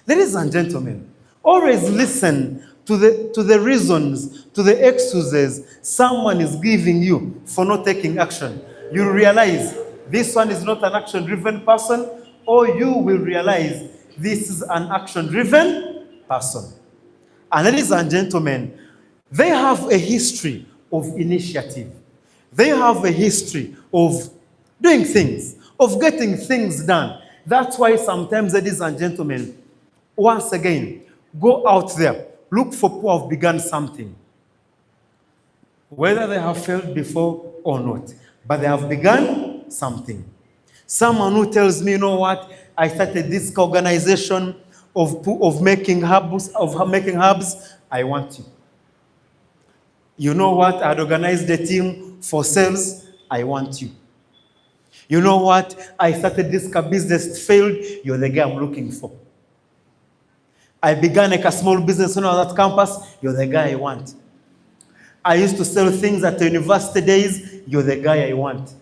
Speaker 1: Ladies and gentlemen, always listen to the reasons, to the excuses someone is giving you for not taking action, you realize this one is not an action-driven person, or you will realize this is an action-driven person. And ladies and gentlemen, they have a history of initiative. They have a history of doing things, of getting things done. That's why sometimes, ladies and gentlemen, once again, go out there, look for people who have begun something. Whether they have failed before or not, but they have begun something. Someone who tells me, you know what, I started this organization of making hubs, I want you. You know what, I had organized a team for sales, I want you. You know what, I started this business, failed, you're the guy I'm looking for. I began a small business when I was at campus, you're the guy I want. I used to sell things at the university days, you're the guy I want.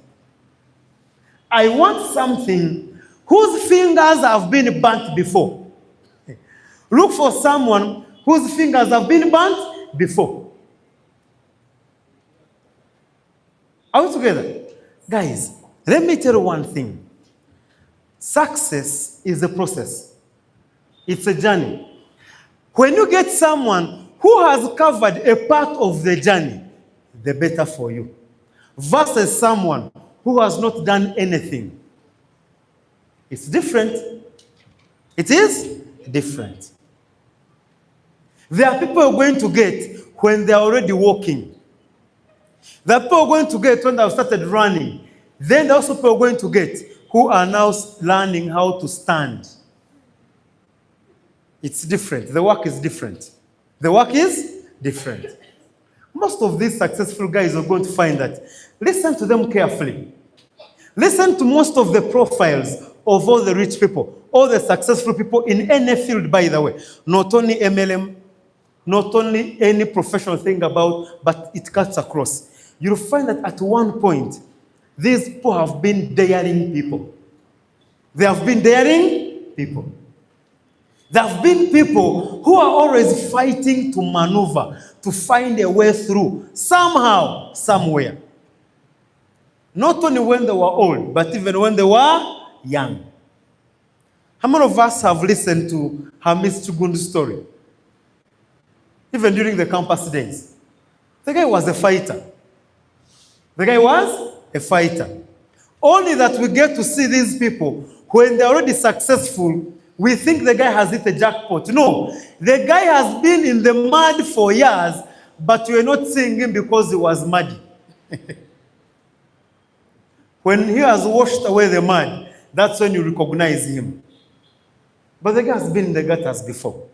Speaker 1: I want something whose fingers have been burnt before. Look for someone whose fingers have been burnt before. Are we together? Guys, let me tell you one thing. Success is a process. It's a journey. When you get someone who has covered a part of the journey, the better for you. Versus someone who has not done anything. It's different. It is different. There are people you're going to get when they're already walking. There are people you're going to get when they've started running. Then there are also people you're going to get who are now learning how to stand. It's different. The work is different. The work is different. Most of these successful guys are going to find that. Listen to them carefully. Listen to most of the profiles of all the rich people, all the successful people in any field, by the way. Not only MLM, not only any professional thing about, but it cuts across. You'll find that at one point, these people have been daring people. They have been daring people. There have been people who are always fighting to maneuver, to find a way through, somehow, somewhere. Not only when they were old, but even when they were young. How many of us have listened to Hamis Chugundu's story? Even during the campus days. The guy was a fighter. The guy was a fighter. Only that we get to see these people, when they're already successful, we think the guy has hit a jackpot. No, the guy has been in the mud for years, but we're not seeing him because he was muddy. When he has washed away the mud, that's when you recognize him. But the guy has been in the gutters before.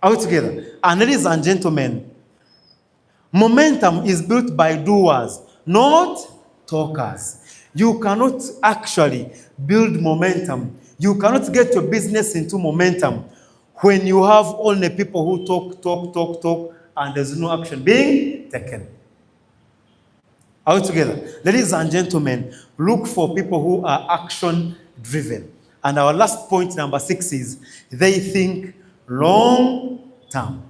Speaker 1: Are we together? And ladies and gentlemen, momentum is built by doers, not talkers. You cannot actually build momentum. You cannot get your business into momentum when you have only people who talk, and there's no action being taken. Are we together? Ladies and gentlemen, look for people who are action-driven. And our last point, number 6, is they think long-term.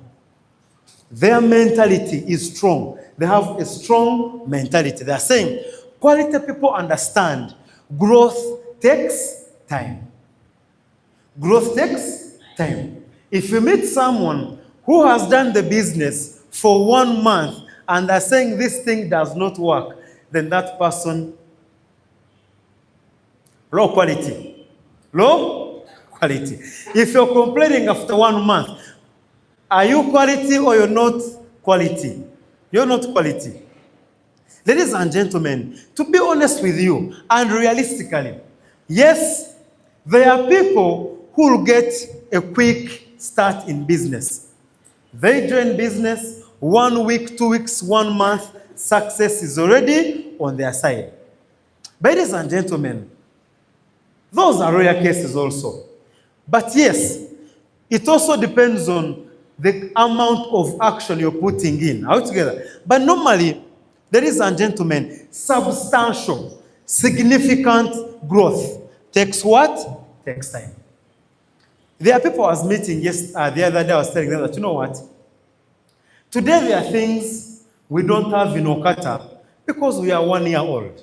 Speaker 1: Their mentality is strong. They have a strong mentality. They are saying, quality people understand growth takes time. Growth takes time. If you meet someone who has done the business for 1 month and are saying this thing does not work, then that person, low quality. Low quality. If you're complaining after 1 month, are you quality or you're not quality? You're not quality. Ladies and gentlemen, to be honest with you and realistically, yes, there are people who will get a quick start in business. They join business, 1 week, 2 weeks, 1 month, success is already on their side. Ladies and gentlemen, those are rare cases also. But yes, it also depends on the amount of action you're putting in. Are we together? But normally, ladies and gentlemen, substantial, significant growth takes what? Takes time. There are people I was meeting the other day, I was telling them that, you know what? Today there are things we don't have in OQATA because we are 1 year old.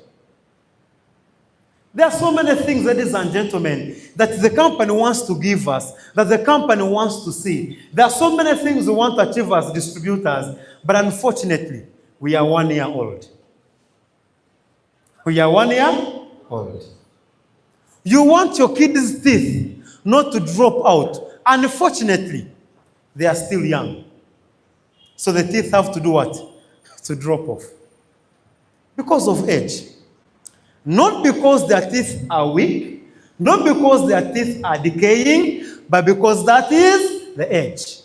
Speaker 1: There are so many things, ladies and gentlemen, that the company wants to give us, that the company wants to see. There are so many things we want to achieve as distributors, but unfortunately, we are 1 year old. We are 1 year old. You want your kids' teeth not to drop out. Unfortunately, they are still young. So the teeth have to do what? To drop off. Because of age. Not because their teeth are weak, not because their teeth are decaying, but because that is the age.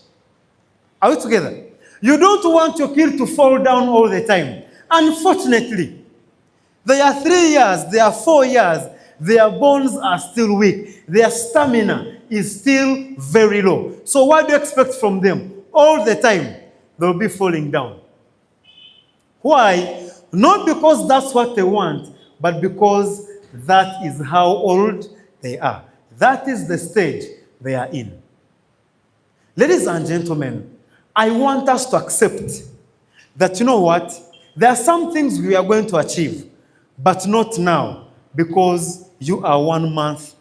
Speaker 1: Are we together? You don't want your kid to fall down all the time. Unfortunately, they are 3 years, they are 4 years, their bones are still weak. Their stamina is still very low. So what do you expect from them? All the time, they'll be falling down. Why? Not because that's what they want, but because that is how old they are. That is the stage they are in. Ladies and gentlemen, I want us to accept that, you know what? There are some things we are going to achieve, but not now, because you are 1 month,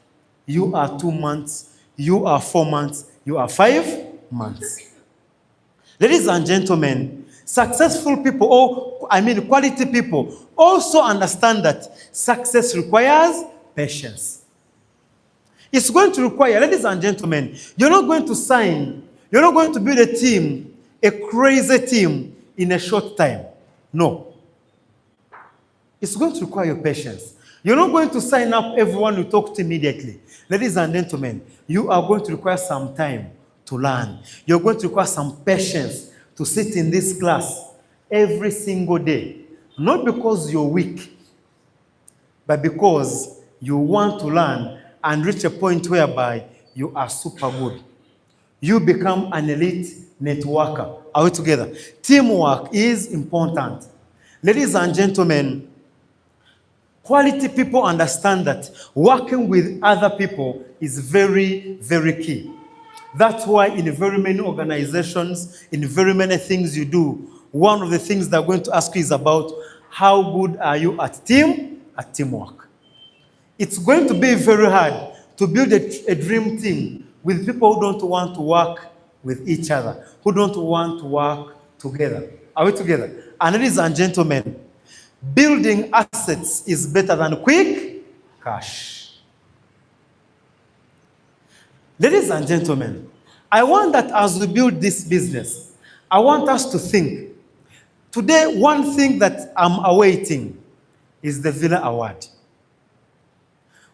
Speaker 1: you are 2 months, you are 4 months, you are 5 months. Ladies and gentlemen, successful people, quality people, also understand that success requires patience. It's going to require, ladies and gentlemen, you're not going to sign, you're not going to build a team, a crazy team in a short time. No. It's going to require your patience. You're not going to sign up everyone you talk to immediately. Ladies and gentlemen, you are going to require some time to learn. You're going to require some patience to sit in this class every single day. Not because you're weak, but because you want to learn and reach a point whereby you are super good. You become an elite networker. Are we together? Teamwork is important. Ladies and gentlemen, quality people understand that working with other people is very, very key. That's why in very many organizations, in very many things you do, one of the things they're going to ask you is about how good are you at teamwork. It's going to be very hard to build a dream team with people who don't want to work with each other, who don't want to work together. Are we together? And ladies and gentlemen, building assets is better than quick cash. Ladies and gentlemen, I want that as we build this business, I want us to think. Today, one thing that I'm awaiting is the Villa Award.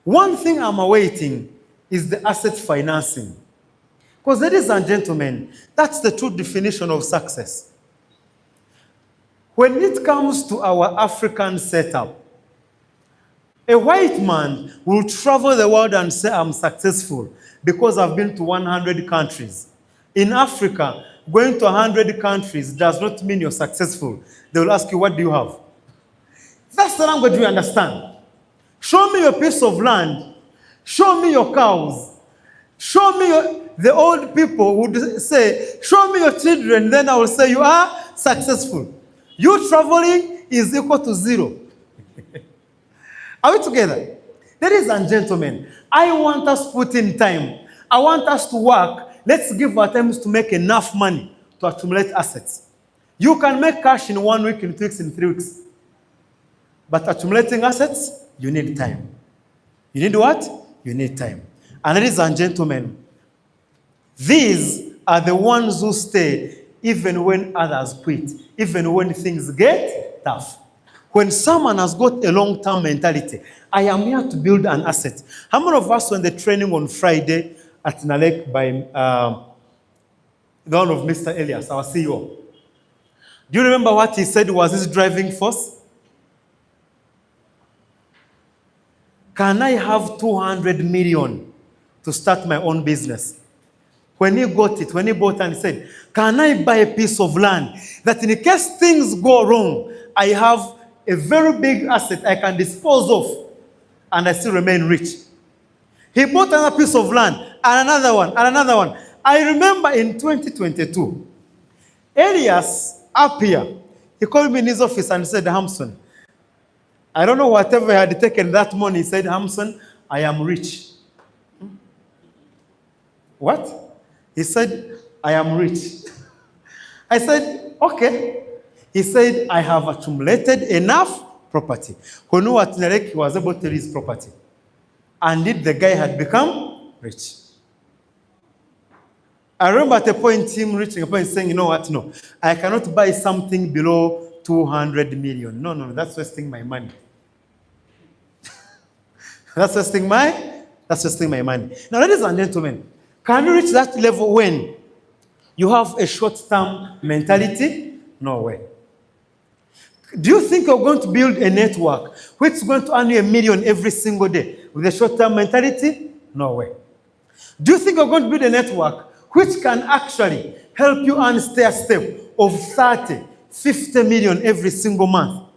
Speaker 1: One thing I'm awaiting is the asset financing. Because, ladies and gentlemen, that's the true definition of success. When it comes to our African setup, a white man will travel the world and say, I'm successful because I've been to 100 countries. In Africa, going to 100 countries does not mean you're successful. They will ask you, what do you have? That's the language we understand. Show me your piece of land. Show me your cows. Show me the old people would say, show me your children, then I will say you are successful. You traveling is equal to 0. Are we together? Ladies and gentlemen, I want us to put in time. I want us to work. Let's give our time to make enough money to accumulate assets. You can make cash in 1 week, in 2 weeks, in 3 weeks. But accumulating assets, you need time. You need what? You need time. And ladies and gentlemen, these are the ones who stay even when others quit, even when things get tough. When someone has got a long-term mentality, I am here to build an asset. How many of us were in the training on Friday at Nalek by the one of Mr. Elias, our CEO? Do you remember what he said was his driving force? Can I have 200 million to start my own business? When he got it, when he bought it, and he said, can I buy a piece of land that in case things go wrong, I have a very big asset I can dispose of and I still remain rich? He bought another piece of land and another one and another one. I remember in 2022, Elias up here, he called me in his office and said, Hamson, I don't know whatever he had taken that morning. He said, Hamson, I am rich. What? He said, I am rich. I said, okay. He said, I have accumulated enough property. When he was able to raise property. And the guy had become rich. I remember at a point him reaching a point saying, you know what, no, I cannot buy something below 200 million. No, that's wasting my money. That's wasting my money. Now, ladies and gentlemen, can you reach that level when you have a short-term mentality? No way. Do you think you're going to build a network which is going to earn you $1 million every single day with a short-term mentality? No way. Do you think you're going to build a network which can actually help you earn step of 30, 50 million every single month?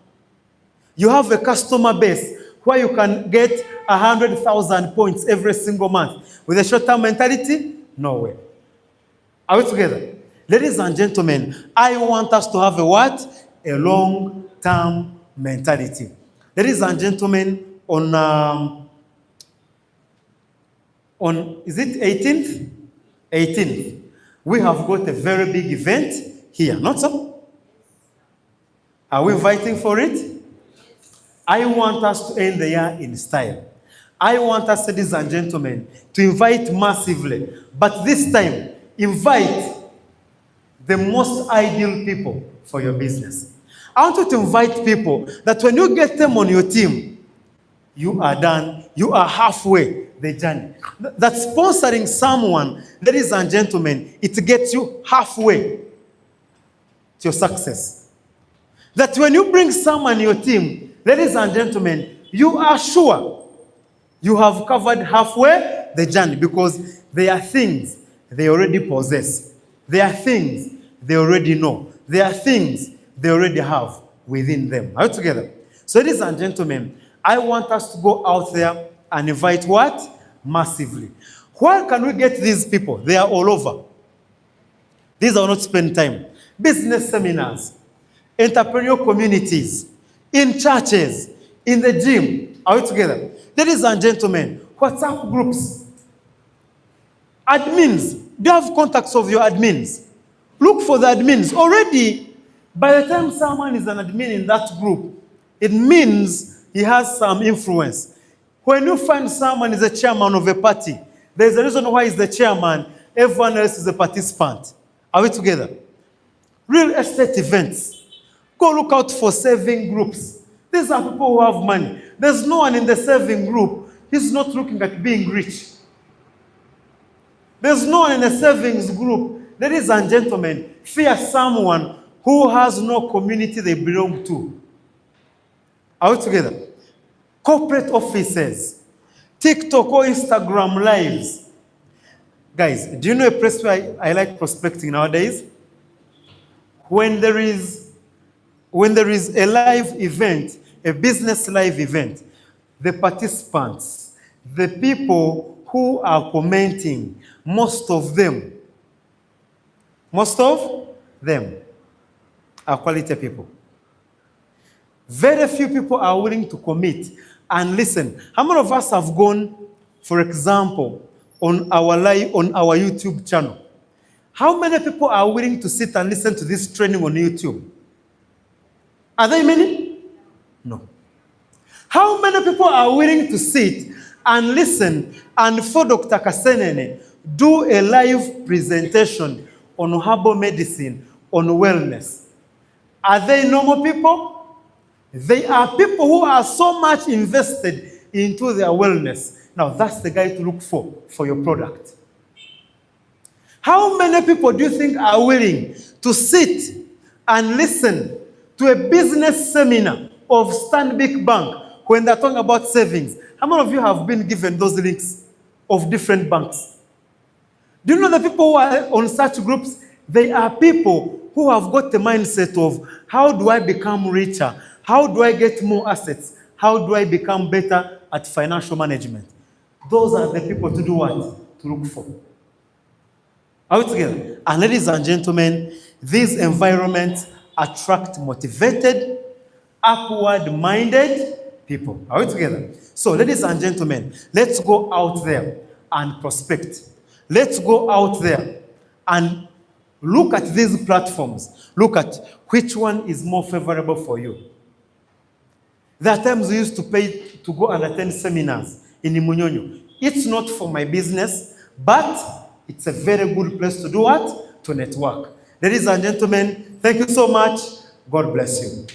Speaker 1: You have a customer base where you can get 100,000 points every single month with a short-term mentality? No way. Are we together? Ladies and gentlemen, I want us to have a what? A long-term mentality. Ladies and gentlemen, on is it 18th? 18th. We have got a very big event here, not so? Are we fighting for it? I want us to end the year in style. I want us, ladies and gentlemen, to invite massively. But this time, invite the most ideal people for your business. I want you to invite people that when you get them on your team, you are done. You are halfway the journey. That sponsoring someone, ladies and gentlemen, it gets you halfway to your success. That when you bring someone on your team, ladies and gentlemen, you are sure you have covered halfway the journey because there are things they already possess. There are things they already know. There are things they already have within them. Are you together? So, ladies and gentlemen, I want us to go out there and invite what? Massively. Where can we get these people? They are all over. These are not spend time. Business seminars, entrepreneurial communities, in churches, in the gym. Are we together? Ladies and gentlemen, WhatsApp groups, admins. Do you have contacts of your admins? Look for the admins. Already, by the time someone is an admin in that group, it means he has some influence. When you find someone is a chairman of a party, there's a reason why he's the chairman, everyone else is a participant. Are we together? Real estate events. Go look out for saving groups. These are people who have money. There's no one in the saving group. He's not looking at being rich. There's no one in the savings group. Ladies and gentlemen, fear someone who has no community they belong to. Are we together? Corporate offices, TikTok or Instagram lives. Guys, do you know a place where I like prospecting nowadays? When there is a live event, a business live event, the participants, the people who are commenting, most of them are quality people. Very few people are willing to commit. And listen, how many of us have gone, for example, on our YouTube channel? How many people are willing to sit and listen to this training on YouTube? Are there many? No. How many people are willing to sit and listen and for Dr. Kasenene do a live presentation on herbal medicine, on wellness? Are they normal people? They are people who are so much invested into their wellness. Now, that's the guy to look for your product. How many people do you think are willing to sit and listen to a business seminar of Stanbic Bank when they're talking about savings? How many of you have been given those links of different banks? Do you know the people who are on such groups? They are people who have got the mindset of, how do I become richer? How do I get more assets? How do I become better at financial management? Those are the people to do what? To look for. Are we together? And ladies and gentlemen, these environments attract motivated, upward-minded people. Are we together? So, ladies and gentlemen, let's go out there and prospect. Let's go out there and look at these platforms. Look at which one is more favorable for you. There are times we used to pay to go and attend seminars in Imunyonyo. It's not for my business, but it's a very good place to do what? To network. Ladies and gentlemen, thank you so much. God bless you.